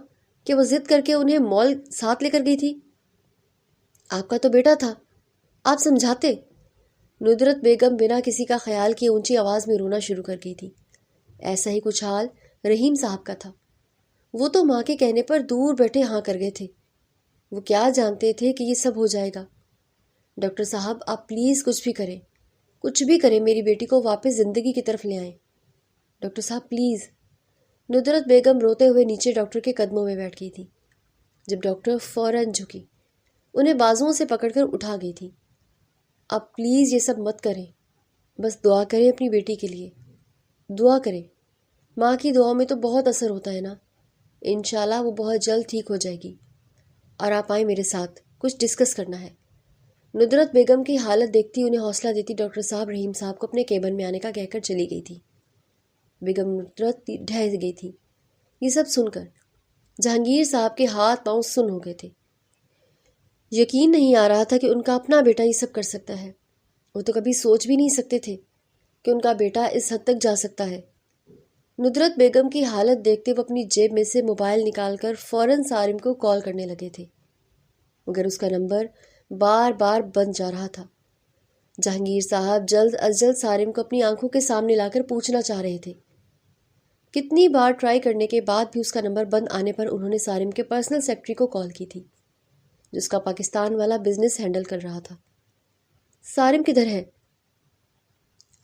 کہ وہ ضد کر کے انہیں مال ساتھ لے کر گئی تھی۔ آپ کا تو بیٹا تھا، آپ سمجھاتے۔ ندرت بیگم بنا کسی کا خیال کیے اونچی آواز میں رونا شروع کر گئی تھی۔ ایسا ہی کچھ حال رحیم صاحب کا تھا۔ وہ تو ماں کے کہنے پر دور بیٹھے ہاں کر گئے تھے۔ وہ کیا جانتے تھے کہ یہ سب ہو جائے گا۔ ڈاکٹر صاحب آپ پلیز کچھ بھی کریں، کچھ بھی کریں، میری بیٹی کو واپس زندگی کی طرف لے آئیں۔ ڈاکٹر صاحب پلیز۔ ندرت بیگم روتے ہوئے نیچے ڈاکٹر کے قدموں میں بیٹھ گئی تھی۔ جب ڈاکٹر فوراً جھکی، انہیں بازوؤں سے پکڑ کر اٹھا گئی تھی۔ آپ پلیز یہ سب مت کریں، بس دعا کریں اپنی بیٹی کے لیے، دعا کریں۔ ماں کی دعاؤں میں تو بہت اثر ہوتا ہے نا، انشاءاللہ وہ بہت جلد ٹھیک ہو جائے گی۔ اور آپ آئیں میرے ساتھ، کچھ ڈسکس کرنا ہے۔ ندرت بیگم کی حالت دیکھتی انہیں حوصلہ دیتی ڈاکٹر صاحب رحیم صاحب کو اپنے کیبن میں آنے کا کہہ کر چلی گئی تھی۔ بیگم ندرت ڈھہ گئی تھی۔ یہ سب سن کر جہانگیر صاحب کے ہاتھ پاؤں سن ہو گئے تھے۔ یقین نہیں آ رہا تھا کہ ان کا اپنا بیٹا یہ سب کر سکتا ہے۔ وہ تو کبھی سوچ بھی نہیں سکتے تھے کہ ان کا بیٹا اس حد تک جا سکتا ہے۔ ندرت بیگم کی حالت دیکھتے وہ اپنی جیب میں سے موبائل نکال کر فوراً سارم کو کال کرنے لگے تھے، مگر اس کا نمبر بار بار بند جا رہا تھا۔ جہانگیر صاحب جلد از جلد سارم کو اپنی آنکھوں کے سامنے لا کر پوچھنا چاہ رہے تھے۔ کتنی بار ٹرائی کرنے کے بعد بھی اس کا نمبر بند آنے پر انہوں نے سارم کے پرسنل سیکرٹری کو کال کی تھی، جس کا پاکستان والا بزنس ہینڈل کر رہا تھا۔ سارم کدھر ہے؟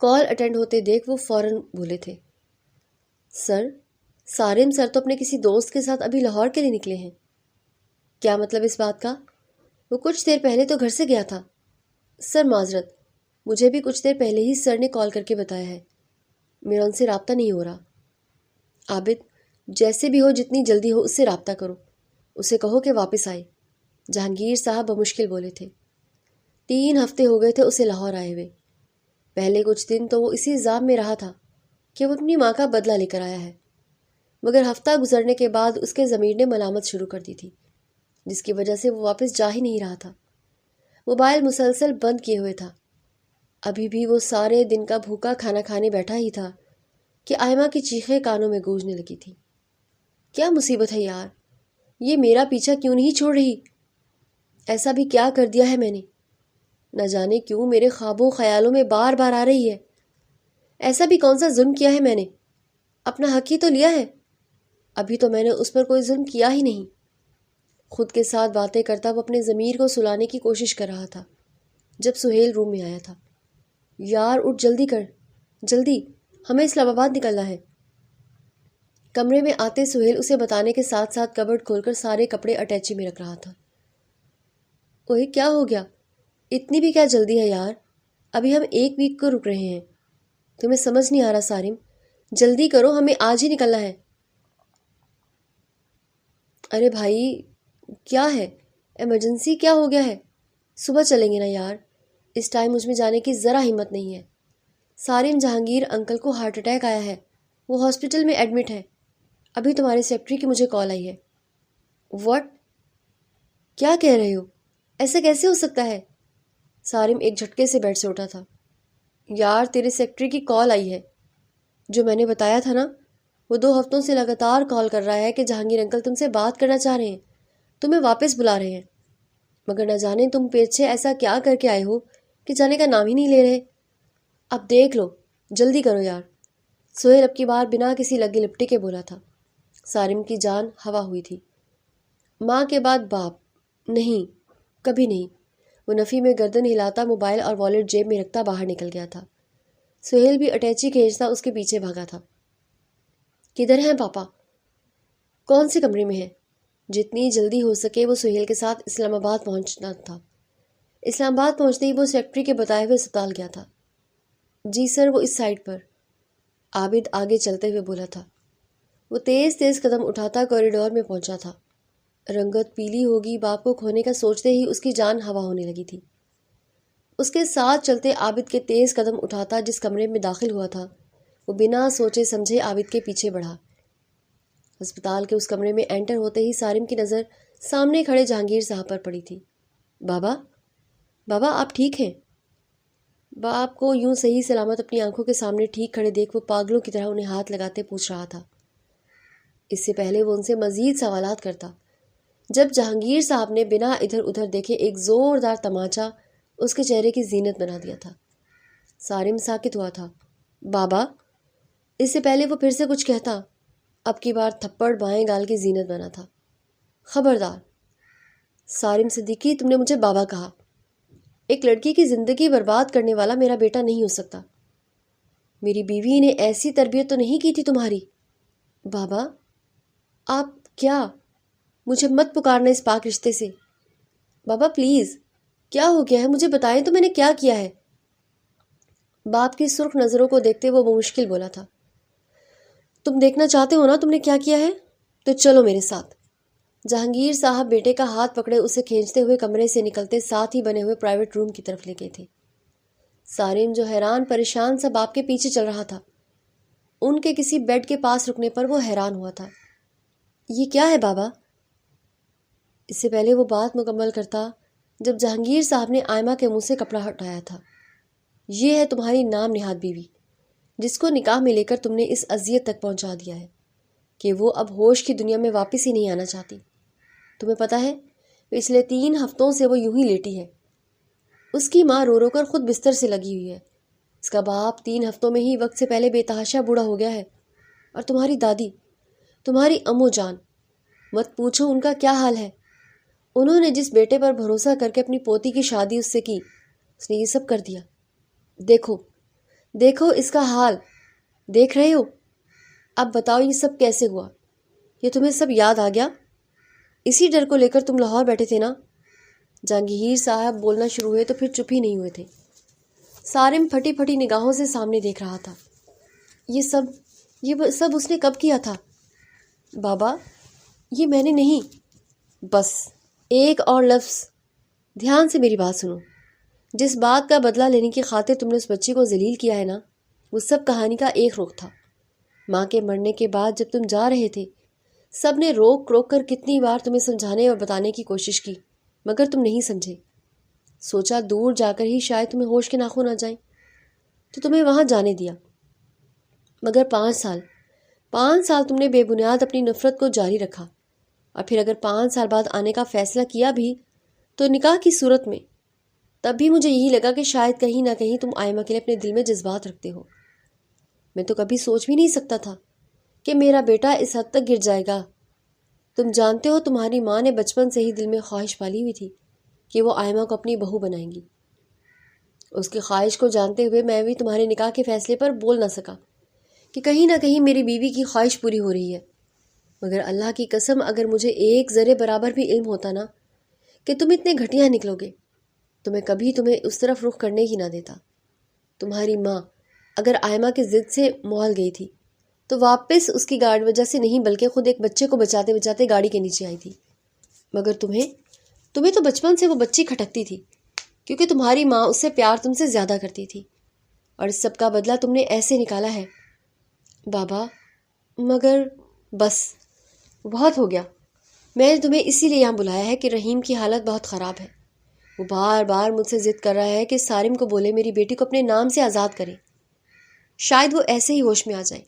کال اٹینڈ ہوتے دیکھ وہ فوراً بولے تھے، سر سارم سر تو اپنے کسی دوست کے ساتھ ابھی لاہور کے لیے نکلے ہیں۔ کیا مطلب اس بات کا؟ وہ کچھ دیر پہلے تو گھر سے گیا تھا۔ سر معذرت، مجھے بھی کچھ دیر پہلے ہی سر نے کال کر کے بتایا ہے، میرا ان سے رابطہ نہیں ہو رہا۔ عابد، جیسے بھی ہو جتنی جلدی ہو اس سے رابطہ کرو، اسے کہو کہ واپس آئے۔ جہانگیر صاحب بمشکل بولے تھے۔ 3 ہفتے ہو گئے تھے اسے لاہور آئے ہوئے۔ پہلے کچھ دن تو وہ اسی الزام میں رہا تھا کہ وہ اپنی ماں کا بدلہ لے کر آیا ہے، مگر ہفتہ گزرنے کے بعد اس کے ضمیر نے ملامت شروع کر دی تھی، جس کی وجہ سے وہ واپس جا ہی نہیں رہا تھا۔ موبائل مسلسل بند کیے ہوئے تھا۔ ابھی بھی وہ سارے دن کا بھوکا کھانا کھانے بیٹھا ہی تھا کہ آئمہ کی چیخیں کانوں میں گونجنے لگی تھی۔ کیا مصیبت ہے یار، یہ میرا پیچھا کیوں نہیں چھوڑ رہی؟ ایسا بھی کیا کر دیا ہے میں نے؟ نہ جانے کیوں میرے خوابوں خیالوں میں بار بار آ رہی ہے۔ ایسا بھی کون سا ظلم کیا ہے میں نے؟ اپنا حق ہی تو لیا ہے۔ ابھی تو میں نے اس پر کوئی ظلم کیا ہی نہیں۔ خود کے ساتھ باتیں کرتا وہ اپنے ضمیر کو سلانے کی کوشش کر رہا تھا جب سہیل روم میں آیا تھا۔ یار اٹھ جلدی کر، جلدی، ہمیں اسلام آباد نکلنا ہے۔ کمرے میں آتے سہیل اسے بتانے کے ساتھ ساتھ کبرڈ کھول کر سارے کپڑے اٹیچی میں رکھ رہا تھا۔ اوہ کیا ہو گیا؟ اتنی بھی کیا جلدی ہے یار، ابھی ہم 1 ویک کو رک رہے ہیں۔ تمہیں سمجھ نہیں آ رہا سارم، جلدی کرو، ہمیں آج ہی نکلنا ہے۔ ارے بھائی کیا ہے، ایمرجنسی کیا ہو گیا ہے؟ صبح چلیں گے نا یار، اس ٹائم مجھ میں جانے کی ذرا ہمت نہیں ہے۔ سارم، جہانگیر انکل کو ہارٹ اٹیک آیا ہے، وہ ہاسپٹل میں ایڈمٹ ہے، ابھی تمہاری سیکرٹری کی مجھے کال آئی ہے۔ واٹ؟ کیا کہہ رہے ہو؟ ایسا کیسے ہو سکتا ہے؟ سارم ایک جھٹکے سے بیڈ سے اٹھا تھا۔ یار تیرے سیکرٹری کی کال آئی ہے، جو میں نے بتایا تھا نا، وہ 2 ہفتوں سے لگاتار کال کر رہا ہے کہ جہانگیر انکل تم سے بات کرنا چاہ رہے ہیں، تمہیں واپس بلا رہے ہیں، مگر نہ جانے تم پیچھے ایسا کیا کر کے آئے ہو کہ جانے کا نام ہی نہیں لے رہے۔ اب دیکھ لو، جلدی کرو یار۔ سہیل اب کی بار بنا کسی لگے لپٹے کے بولا تھا۔ سارم کی جان ہوا ہوئی تھی۔ ماں کے بعد باپ، نہیں کبھی نہیں۔ وہ نفی میں گردن ہلاتا، موبائل اور والیٹ جیب میں رکھتا باہر نکل گیا تھا۔ سہیل بھی اٹیچی کھینچتا اس کے پیچھے بھاگا تھا۔ کدھر ہیں پاپا؟ کون سے کمرے میں ہیں؟ جتنی جلدی ہو سکے وہ سہیل کے ساتھ اسلام آباد پہنچنا تھا۔ اسلام آباد پہنچتے ہی وہ سیکرٹری کے بتائے ہوئے اسپتال گیا تھا۔ جی سر، وہ اس سائڈ پر، عابد آگے چلتے ہوئے بولا تھا۔ وہ تیز تیز قدم اٹھاتا کوریڈور میں پہنچا تھا۔ رنگت پیلی ہوگی، باپ کو کھونے کا سوچتے ہی اس کی جان ہوا ہونے لگی تھی۔ اس کے ساتھ چلتے عابد کے تیز قدم اٹھاتا جس کمرے میں داخل ہوا تھا، وہ بنا سوچے سمجھے عابد کے پیچھے بڑھا۔ ہسپتال کے اس کمرے میں انٹر ہوتے ہی سارم کی نظر سامنے کھڑے جہانگیر صاحب پر پڑی تھی۔ بابا، بابا آپ ٹھیک ہیں؟ باپ کو یوں صحیح سلامت اپنی آنکھوں کے سامنے ٹھیک کھڑے دیکھ وہ پاگلوں کی طرح انہیں ہاتھ لگاتے پوچھ رہا تھا۔ اس سے پہلے وہ ان سے مزید سوالات کرتا، جب جہانگیر صاحب نے بنا ادھر ادھر دیکھے ایک زوردار تماچا اس کے چہرے کی زینت بنا دیا تھا۔ سارم ساکت ہوا تھا۔ بابا، اس سے پہلے وہ پھر سے کچھ کہتا، اب کی بار تھپڑ بائیں گال کی زینت بنا تھا۔ خبردار سارم صدیقی، تم نے مجھے بابا کہا۔ ایک لڑکی کی زندگی برباد کرنے والا میرا بیٹا نہیں ہو سکتا۔ میری بیوی نے ایسی تربیت تو نہیں کی تھی تمہاری۔ بابا آپ کیا؟ مجھے مت پکارنا اس پاک رشتے سے۔ بابا پلیز، کیا ہو گیا ہے؟ مجھے بتائیں تو میں نے کیا کیا ہے؟ باپ کی سرخ نظروں کو دیکھتے وہ بمشکل بولا تھا۔ تم دیکھنا چاہتے ہو نا تم نے کیا کیا ہے؟ تو چلو میرے ساتھ۔ جہانگیر صاحب بیٹے کا ہاتھ پکڑے اسے کھینچتے ہوئے کمرے سے نکلتے ساتھ ہی بنے ہوئے پرائیویٹ روم کی طرف لے گئے تھے۔ سارم جو حیران پریشان سا باپ کے پیچھے چل رہا تھا، ان کے کسی بیڈ کے پاس رکنے پر وہ حیران ہوا تھا۔ یہ کیا ہے بابا؟ اس سے پہلے وہ بات مکمل کرتا جب جہانگیر صاحب نے آئمہ کے منہ سے کپڑا ہٹایا تھا۔ یہ ہے تمہاری نام نہاد بیوی، جس کو نکاح میں لے کر تم نے اس اذیت تک پہنچا دیا ہے کہ وہ اب ہوش کی دنیا میں واپس ہی نہیں آنا چاہتی۔ تمہیں پتہ ہے پچھلے 3 ہفتوں سے وہ یوں ہی لیٹی ہے۔ اس کی ماں رو رو کر خود بستر سے لگی ہوئی ہے۔ اس کا باپ 3 ہفتوں میں ہی وقت سے پہلے بے تحاشا بوڑھا ہو گیا ہے، اور تمہاری دادی، تمہاری امو جان، مت پوچھو ان کا کیا حال ہے۔ انہوں نے جس بیٹے پر بھروسہ کر کے اپنی پوتی کی شادی اس سے کی، اس نے یہ سب کر دیا۔ دیکھو دیکھو اس کا حال، دیکھ رہے ہو؟ اب بتاؤ یہ سب کیسے ہوا؟ یہ تمہیں سب یاد آ گیا؟ اسی ڈر کو لے کر تم لاہور بیٹھے تھے نا؟ جہانگیر صاحب بولنا شروع ہوئے تو پھر چپ ہی نہیں ہوئے تھے۔ سارم پھٹی پھٹی نگاہوں سے سامنے دیکھ رہا تھا۔ یہ سب اس نے کب کیا تھا؟ بابا یہ میں نے نہیں۔ بس ایک اور لفظ، دھیان سے میری بات سنو۔ جس بات کا بدلہ لینے کی خاطر تم نے اس بچی کو ذلیل کیا ہے نا، وہ سب کہانی کا ایک رخ تھا۔ ماں کے مرنے کے بعد جب تم جا رہے تھے، سب نے روک روک کر کتنی بار تمہیں سمجھانے اور بتانے کی کوشش کی، مگر تم نہیں سمجھے۔ سوچا دور جا کر ہی شاید تمہیں ہوش کے ناخن آ جائیں، تو تمہیں وہاں جانے دیا۔ مگر 5 سال تم نے بے بنیاد اپنی نفرت کو جاری رکھا، اور پھر اگر 5 سال بعد آنے کا فیصلہ کیا بھی تو نکاح کی صورت میں، تب بھی مجھے یہی لگا کہ شاید کہیں نہ کہیں تم آئمہ کے لیے اپنے دل میں جذبات رکھتے ہو۔ میں تو کبھی سوچ بھی نہیں سکتا تھا کہ میرا بیٹا اس حد تک گر جائے گا۔ تم جانتے ہو تمہاری ماں نے بچپن سے ہی دل میں خواہش پالی ہوئی تھی کہ وہ آئمہ کو اپنی بہو بنائیں گی۔ اس کی خواہش کو جانتے ہوئے میں بھی تمہارے نکاح کے فیصلے پر بول نہ سکا کہ کہیں نہ کہیں میری بیوی کی خواہش پوری ہو رہی ہے، مگر اللہ کی قسم اگر مجھے ایک ذرے برابر بھی علم ہوتا نا کہ تم اتنے گھٹیا نکلو گے تو میں کبھی تمہیں اس طرف رخ کرنے ہی نہ دیتا۔ تمہاری ماں اگر آئمہ کی ضد سے مول گئی تھی تو واپس اس کی گاڑی وجہ سے نہیں بلکہ خود ایک بچے کو بچاتے بچاتے گاڑی کے نیچے آئی تھی۔ مگر تمہیں تو بچپن سے وہ بچی کھٹکتی تھی، کیونکہ تمہاری ماں اس سے پیار تم سے زیادہ کرتی تھی، اور اس سب کا بدلہ تم نے ایسے نکالا ہے۔ بابا، مگر بس بہت ہو گیا۔ میں نے تمہیں اسی لیے یہاں بلایا ہے کہ رحیم کی حالت بہت خراب ہے۔ وہ بار بار مجھ سے ضد کر رہا ہے کہ سارم کو بولے میری بیٹی کو اپنے نام سے آزاد کرے، شاید وہ ایسے ہی ہوش میں آ جائے۔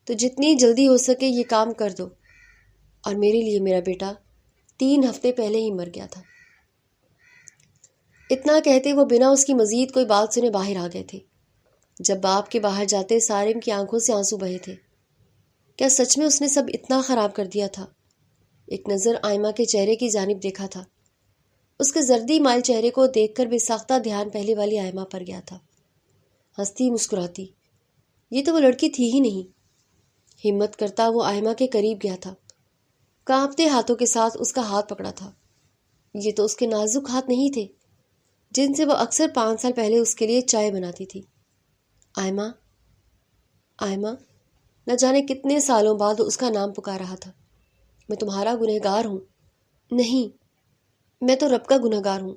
تو جتنی جلدی ہو سکے یہ کام کر دو۔ اور میرے لیے میرا بیٹا 3 ہفتے پہلے ہی مر گیا تھا۔ اتنا کہتے وہ بنا اس کی مزید کوئی بات سنے باہر آ گئے تھے۔ جب باپ کے باہر جاتے سارم کی آنکھوں سے آنسو بہے تھے۔ کیا سچ میں اس نے سب اتنا خراب کر دیا تھا؟ ایک نظر آئمہ کے چہرے کی جانب دیکھا تھا۔ اس کے زردی مائل چہرے کو دیکھ کر بے ساختہ دھیان پہلے والی آئمہ پر گیا تھا۔ ہنستی مسکراتی، یہ تو وہ لڑکی تھی ہی نہیں۔ ہمت کرتا وہ آئمہ کے قریب گیا تھا، کانپتے ہاتھوں کے ساتھ اس کا ہاتھ پکڑا تھا۔ یہ تو اس کے نازک ہاتھ نہیں تھے جن سے وہ اکثر 5 سال پہلے اس کے لیے چائے بناتی تھی۔ آئمہ، آئمہ، نہ جانے کتنے سالوں بعد وہ اس کا نام پکار رہا تھا۔ میں تمہارا گنہگار ہوں۔ نہیں، میں تو رب کا گنہگار ہوں۔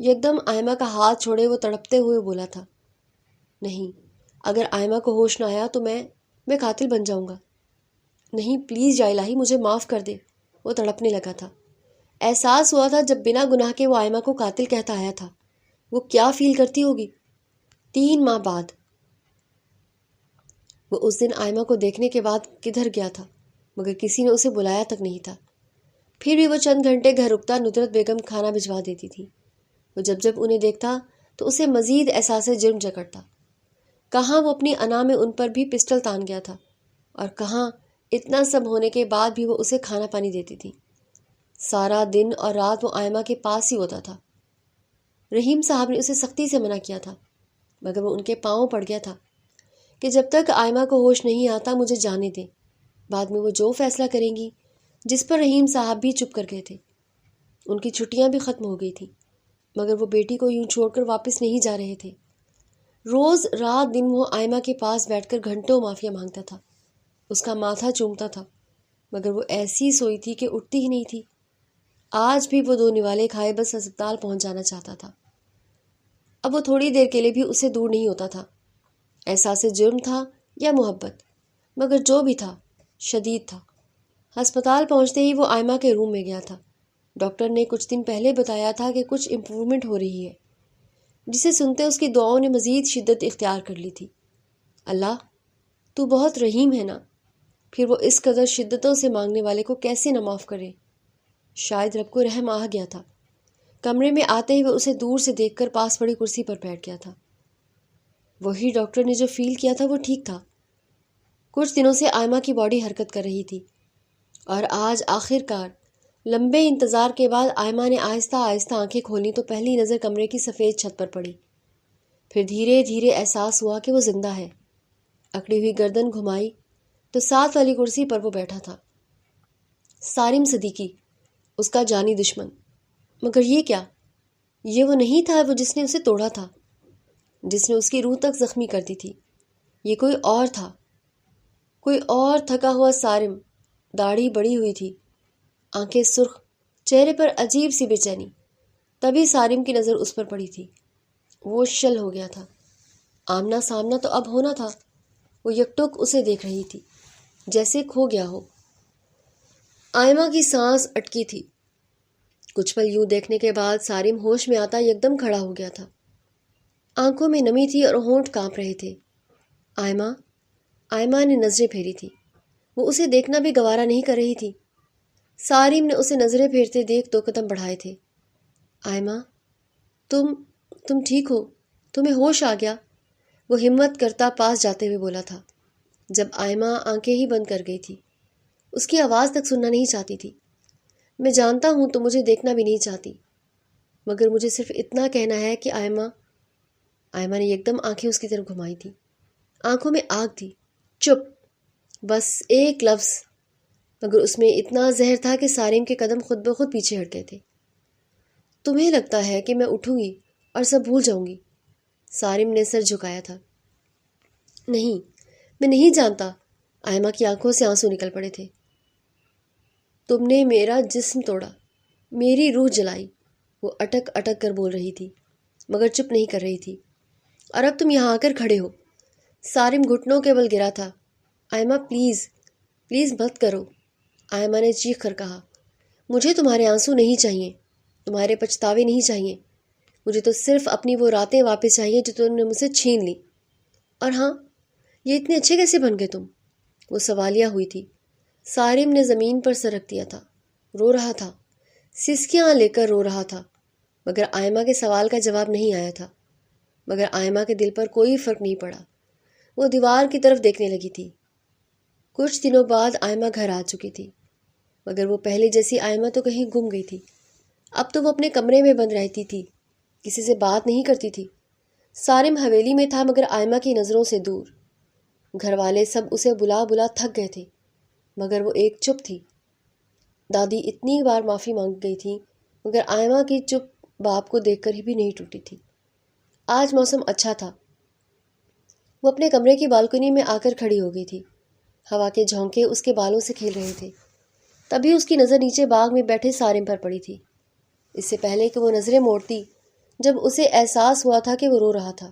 یکدم آئمہ کا ہاتھ چھوڑے وہ تڑپتے ہوئے بولا تھا۔ نہیں، اگر آئمہ کو ہوش نہ آیا تو میں قاتل بن جاؤں گا۔ نہیں، پلیز یا الہی مجھے معاف کر دے۔ وہ تڑپنے لگا تھا۔ احساس ہوا تھا جب بنا گناہ کے وہ آئمہ کو قاتل کہتا آیا تھا وہ کیا فیل کرتی ہوگی۔ 3 ماہ بعد وہ اس دن آئمہ کو دیکھنے کے بعد کدھر گیا تھا، مگر کسی نے اسے بلایا تک نہیں تھا۔ پھر بھی وہ چند گھنٹے گھر رکتا ندرت بیگم کھانا بھجوا دیتی تھی۔ وہ جب انہیں دیکھتا تو اسے مزید احساس جرم جکڑتا۔ کہاں وہ اپنی انا میں ان پر بھی پسٹل تان گیا تھا، اور کہاں اتنا سب ہونے کے بعد بھی وہ اسے کھانا پانی دیتی تھی۔ سارا دن اور رات وہ آئمہ کے پاس ہی ہوتا تھا۔ رحیم صاحب نے اسے سختی سے منع کیا تھا، مگر وہ ان کے پاؤں پڑ گیا تھا کہ جب تک آئمہ کو ہوش نہیں آتا مجھے جانے دیں، بعد میں وہ جو فیصلہ کریں گی، جس پر رحیم صاحب بھی چپ کر گئے تھے۔ ان کی چھٹیاں بھی ختم ہو گئی تھیں، مگر وہ بیٹی کو یوں چھوڑ کر واپس نہیں جا رہے تھے۔ روز رات دن وہ آئمہ کے پاس بیٹھ کر گھنٹوں معافیا مانگتا تھا، اس کا ماتھا چومتا تھا، مگر وہ ایسی سوئی تھی کہ اٹھتی ہی نہیں تھی۔ آج بھی وہ 2 نوالے کھائے بس ہسپتال پہنچ جانا چاہتا تھا۔ اب وہ تھوڑی دیر کے لیے بھی اسے دور نہیں ہوتا تھا۔ احساس جرم تھا یا محبت، مگر جو بھی تھا شدید تھا۔ ہسپتال پہنچتے ہی وہ آئمہ کے روم میں گیا تھا۔ ڈاکٹر نے کچھ دن پہلے بتایا تھا کہ کچھ امپرومنٹ ہو رہی ہے، جسے سنتے اس کی دعاؤں نے مزید شدت اختیار کر لی تھی۔ اللہ، تو بہت رحیم ہے نا، پھر وہ اس قدر شدتوں سے مانگنے والے کو کیسے نہ معاف کرے۔ شاید رب کو رحم آ گیا تھا۔ کمرے میں آتے ہی وہ اسے دور سے دیکھ کر پاس پڑی کرسی پر بیٹھ گیا تھا۔ وہی ڈاکٹر نے جو فیل کیا تھا وہ ٹھیک تھا۔ کچھ دنوں سے آئمہ کی باڈی حرکت کر رہی تھی، اور آج آخر کار لمبے انتظار کے بعد آئمہ نے آہستہ آہستہ آنکھیں کھولی تو پہلی نظر کمرے کی سفید چھت پر پڑی۔ پھر دھیرے دھیرے احساس ہوا کہ وہ زندہ ہے۔ اکڑی ہوئی گردن گھمائی تو ساتھ والی کرسی پر وہ بیٹھا تھا، سارم صدیقی، اس کا جانی دشمن۔ مگر یہ کیا؟ یہ وہ نہیں تھا وہ جس نے اسے توڑا تھا، جس نے اس کی روح تک زخمی کر دی تھی۔ یہ کوئی اور تھا، کوئی اور تھکا ہوا سارم۔ داڑھی بڑی ہوئی تھی، آنکھیں سرخ، چہرے پر عجیب سی بے چینی۔ تبھی سارم کی نظر اس پر پڑی تھی۔ وہ شل ہو گیا تھا۔ آمنا سامنا تو اب ہونا تھا۔ وہ یکٹک اسے دیکھ رہی تھی جیسے کھو گیا ہو۔ آئمہ کی سانس اٹکی تھی۔ کچھ پل یوں دیکھنے کے بعد سارم ہوش میں آتا یکدم کھڑا ہو گیا تھا۔ آنکھوں میں نمی تھی اور ہونٹ کانپ رہے تھے۔ آئمہ نے نظریں پھیری تھی۔ وہ اسے دیکھنا بھی گوارا نہیں کر رہی تھی۔ سارم نے اسے نظریں پھیرتے دیکھ 2 قدم بڑھائے تھے۔ آئمہ، تم ٹھیک ہو؟ تمہیں ہوش آ گیا؟ وہ ہمت کرتا پاس جاتے ہوئے بولا تھا، جب آئمہ آنکھیں ہی بند کر گئی تھی۔ اس کی آواز تک سننا نہیں چاہتی تھی۔ میں جانتا ہوں تو مجھے دیکھنا بھی نہیں چاہتی، مگر مجھے صرف اتنا کہنا ہے کہ آئمہ نے یکدم آنکھیں اس کی طرف گھمائی تھی۔ آنکھوں میں آگ تھی۔ چپ، بس ایک لفظ، مگر اس میں اتنا زہر تھا کہ سارم کے قدم خود بخود پیچھے ہٹ گئے تھے۔ تمہیں لگتا ہے کہ میں اٹھوں گی اور سب بھول جاؤں گی؟ سارم نے سر جھکایا تھا۔ نہیں، میں نہیں جانتا۔ آئمہ کی آنکھوں سے آنسو نکل پڑے تھے۔ تم نے میرا جسم توڑا، میری روح جلائی، وہ اٹک اٹک کر بول رہی تھی مگر چپ نہیں کر رہی تھی۔ اور اب تم یہاں آ کر کھڑے ہو۔ سارم گھٹنوں کے بل گرا تھا۔ آئمہ پلیز، پلیز مت کرو، آئمہ نے چیخ کر کہا۔ مجھے تمہارے آنسو نہیں چاہیے، تمہارے پچھتاوے نہیں چاہیے، مجھے تو صرف اپنی وہ راتیں واپس چاہیے جو تم نے مجھ سے چھین لی۔ اور ہاں، یہ اتنے اچھے کیسے بن گئے تم؟ وہ سوالیہ ہوئی تھی۔ سارم نے زمین پر سر رکھ دیا تھا، رو رہا تھا، سسکیاں لے کر رو رہا تھا، مگر آئمہ کے سوال کا جواب نہیں آیا تھا۔ مگر آئمہ کے دل پر کوئی فرق نہیں پڑا، وہ دیوار کی طرف دیکھنے لگی تھی۔ کچھ دنوں بعد آئمہ گھر آ چکی تھی، مگر وہ پہلے جیسی آئمہ تو کہیں گم گئی تھی۔ اب تو وہ اپنے کمرے میں بند رہتی تھی، کسی سے بات نہیں کرتی تھی۔ سارم حویلی میں تھا مگر آئمہ کی نظروں سے دور۔ گھر والے سب اسے بلا بلا تھک گئے تھے، مگر وہ ایک چپ تھی۔ دادی اتنی بار معافی مانگ گئی تھی مگر آئمہ کی چپ باپ کو دیکھ کر ہی بھی نہیں ٹوٹی تھی۔ آج موسم اچھا تھا۔ وہ اپنے کمرے کی بالکنی میں آ کر کھڑی ہو گئی تھی۔ ہوا کے جھونکے اس کے بالوں سے کھیل رہے تھے۔ تبھی اس کی نظر نیچے باغ میں بیٹھے سارم پر پڑی تھی۔ اس سے پہلے کہ وہ نظریں موڑتی، جب اسے احساس ہوا تھا کہ وہ رو رہا تھا۔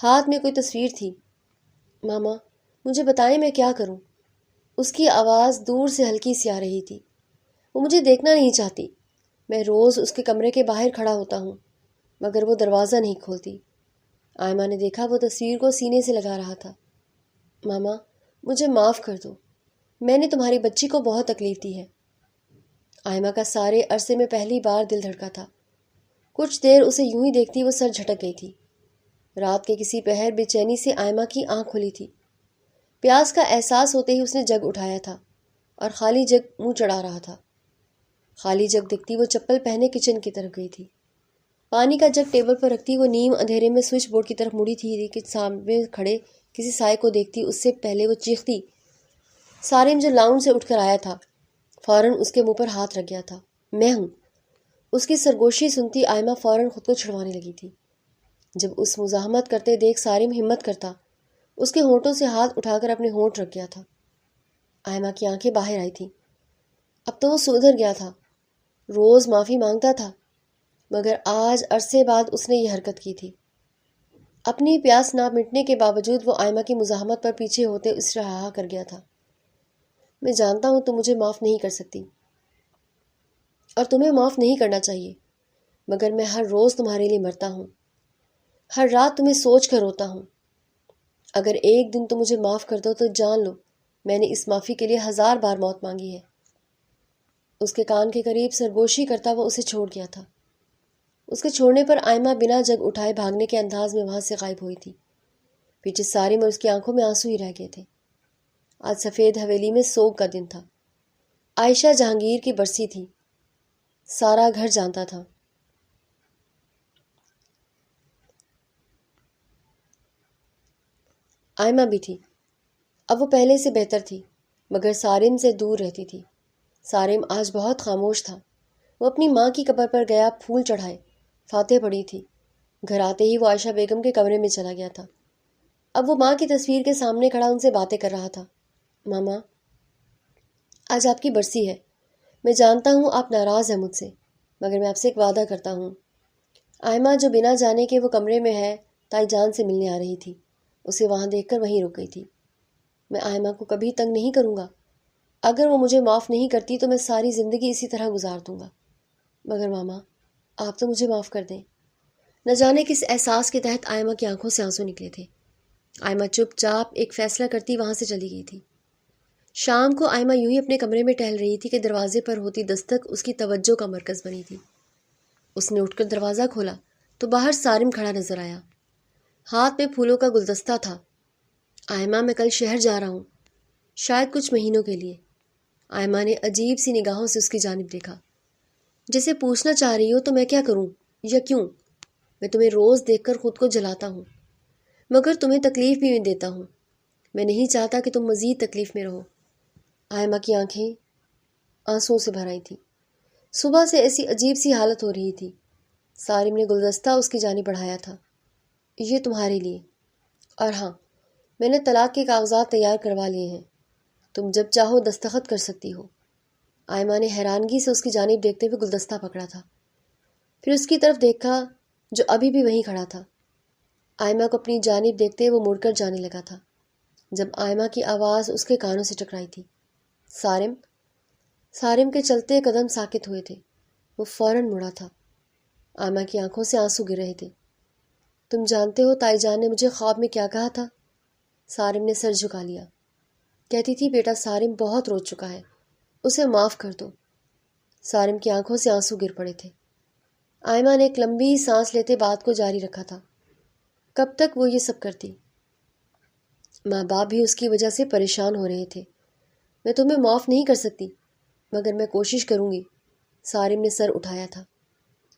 ہاتھ میں کوئی تصویر تھی۔ ماما، مجھے بتائیں میں کیا کروں؟ اس کی آواز دور سے ہلکی سی آ رہی تھی۔ وہ مجھے دیکھنا نہیں چاہتی۔ میں روز اس کے کمرے کے باہر کھڑا ہوتا ہوں مگر وہ دروازہ نہیں کھولتی۔ آئمہ نے دیکھا وہ تصویر کو سینے سے لگا رہا تھا۔ ماما، مجھے معاف کر دو، میں نے تمہاری بچی کو بہت تکلیف دی ہے۔ آئمہ کا سارے عرصے میں پہلی بار دل دھڑکا تھا۔ کچھ دیر اسے یوں ہی دیکھتی وہ سر جھٹک گئی تھی۔ رات کے کسی پہر بے چینی سے آئمہ کی آنکھ کھلی تھی۔ پیاس کا احساس ہوتے ہی اس نے جگ اٹھایا تھا اور خالی جگ منہ چڑھا رہا تھا۔ خالی جگ دیکھتی وہ چپل پہنے کچن کی طرف گئی تھی۔ پانی کا جگ ٹیبل پر رکھتی وہ نیم اندھیرے میں سوئچ بورڈ کی طرف مڑی تھی کہ سامنے کھڑے کسی سائے کو دیکھتی اس سے پہلے وہ چیختی۔ سارم جو لاؤنج سے اٹھ کر آیا تھا فوراً اس کے منہ پر ہاتھ رکھ گیا تھا۔ میں ہوں۔ اس کی سرگوشی سنتی آئمہ فوراً خود کو چھڑوانے لگی تھی۔ جب اس مزاحمت کرتے دیکھ سارم ہمت کرتا، اس کے ہونٹوں سے ہاتھ اٹھا کر اپنے ہونٹ رکھ گیا تھا۔ آئمہ کی آنکھیں باہر آئی تھیں۔ اب تو وہ سدھر گیا تھا، روز معافی مانگتا تھا، مگر آج عرصے بعد اس نے یہ حرکت کی تھی۔ اپنی پیاس نہ مٹنے کے باوجود وہ آئمہ کی مزاحمت پر پیچھے ہوتے اس رہا کر گیا تھا۔ میں جانتا ہوں تم مجھے معاف نہیں کر سکتی اور تمہیں معاف نہیں کرنا چاہیے، مگر میں ہر روز تمہارے لیے مرتا ہوں، ہر رات تمہیں سوچ کر روتا ہوں۔ اگر ایک دن تم مجھے معاف کر دو تو جان لو میں نے اس معافی کے لیے 1000 بار موت مانگی ہے۔ اس کے کان کے قریب سرگوشی کرتا وہ اسے چھوڑ گیا تھا۔ اس کے چھوڑنے پر آئمہ بنا جگ اٹھائے بھاگنے کے انداز میں وہاں سے غائب ہوئی تھی۔ پیچھے سارم اور اس کی آنکھوں میں آنسو ہی رہ گئے تھے۔ آج سفید حویلی میں سوگ کا دن تھا۔ عائشہ جہانگیر کی برسی تھی۔ سارا گھر جانتا تھا۔ آئمہ بھی تھی۔ اب وہ پہلے سے بہتر تھی مگر سارم سے دور رہتی تھی۔ سارم آج بہت خاموش تھا۔ وہ اپنی ماں کی قبر پر گیا، پھول چڑھائے، فاتح پڑھی تھی۔ گھر آتے ہی وہ عائشہ بیگم کے کمرے میں چلا گیا تھا۔ اب وہ ماں کی تصویر کے سامنے کھڑا ان سے باتیں کر رہا تھا۔ ماما، آج آپ کی برسی ہے۔ میں جانتا ہوں آپ ناراض ہیں مجھ سے، مگر میں آپ سے ایک وعدہ کرتا ہوں۔ آئمہ جو بنا جانے کے وہ کمرے میں ہے تائی جان سے ملنے آ رہی تھی، اسے وہاں دیکھ کر وہیں رک گئی تھی۔ میں آئمہ کو کبھی تنگ نہیں کروں گا۔ اگر وہ مجھے معاف نہیں کرتی تو میں ساری زندگی اسی طرح گزار دوں گا۔ مگر ماما، آپ تو مجھے معاف کر دیں۔ نہ جانے کس احساس کے تحت آئمہ کی آنکھوں سے آنسو نکلے تھے۔ آئمہ چپ چاپ ایک فیصلہ کرتی وہاں سے چلی گئی تھی۔ شام کو آئمہ یوں ہی اپنے کمرے میں ٹہل رہی تھی کہ دروازے پر ہوتی دستک اس کی توجہ کا مرکز بنی تھی۔ اس نے اٹھ کر دروازہ کھولا تو باہر سارم کھڑا نظر آیا۔ ہاتھ میں پھولوں کا گلدستہ تھا۔ آئمہ، میں کل شہر جا رہا ہوں، شاید کچھ مہینوں کے لیے۔ آئمہ نے عجیب سی نگاہوں سے اس کی جانب دیکھا، جیسے پوچھنا چاہ رہی ہو تو میں کیا کروں یا کیوں؟ میں تمہیں روز دیکھ کر خود کو جلاتا ہوں مگر تمہیں تکلیف بھی میں دیتا ہوں۔ میں نہیں چاہتا کہ تم مزید تکلیف میں رہو۔ آئمہ کی آنکھیں آنسوؤں سے بھر آئی تھیں۔ صبح سے ایسی عجیب سی حالت ہو رہی تھی۔ سارم نے گلدستہ اس کی جانب بڑھایا تھا۔ یہ تمہارے لیے، اور ہاں، میں نے طلاق کے کاغذات تیار کروا لیے ہیں، تم جب چاہو دستخط کر سکتی ہو۔ آئمہ نے حیرانگی سے اس کی جانب دیکھتے ہوئے گلدستہ پکڑا تھا، پھر اس کی طرف دیکھا جو ابھی بھی وہیں کھڑا تھا۔ آئمہ کو اپنی جانب دیکھتے وہ مڑ کر جانے لگا تھا جب آئمہ کی آواز اس کے کانوں سے ٹکرائی تھی، سارم۔ سارم کے چلتے قدم ساکت ہوئے تھے، وہ فوراً مڑا تھا۔ آئمہ کی آنکھوں سے آنسو گر رہے تھے۔ تم جانتے ہو تائی جان نے مجھے خواب میں کیا کہا تھا؟ سارم نے سر جھکا لیا۔ کہتی تھی بیٹا سارم بہت رو چکا ہے، اسے معاف کر دو۔ سارم کی آنکھوں سے آنسو گر پڑے تھے۔ آئمہ نے ایک لمبی سانس لیتے بات کو جاری رکھا تھا۔ کب تک وہ یہ سب کرتی؟ ماں باپ بھی اس کی وجہ سے پریشان ہو رہے تھے۔ میں تمہیں معاف نہیں کر سکتی، مگر میں کوشش کروں گی۔ سارم نے سر اٹھایا تھا،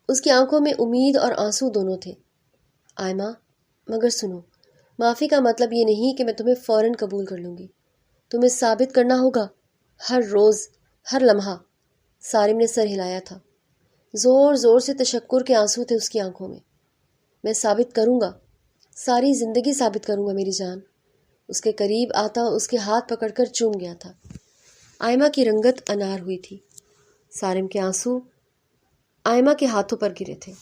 اس کی آنکھوں میں امید اور آنسو دونوں تھے۔ آئمہ، مگر سنو، معافی کا مطلب یہ نہیں کہ میں تمہیں فوراً قبول کر لوں گی۔ تمہیں ثابت کرنا ہوگا، ہر روز، ہر لمحہ۔ سارم نے سر ہلایا تھا، زور زور سے تشکر کے آنسو تھے اس کی آنکھوں میں۔ میں ثابت کروں گا، ساری زندگی ثابت کروں گا میری جان۔ اس کے قریب آتا اس کے ہاتھ پکڑ کر چوم گیا تھا۔ آئمہ کی رنگت انار ہوئی تھی، سارم کے آنسو آئمہ کے ہاتھوں پر گرے تھے۔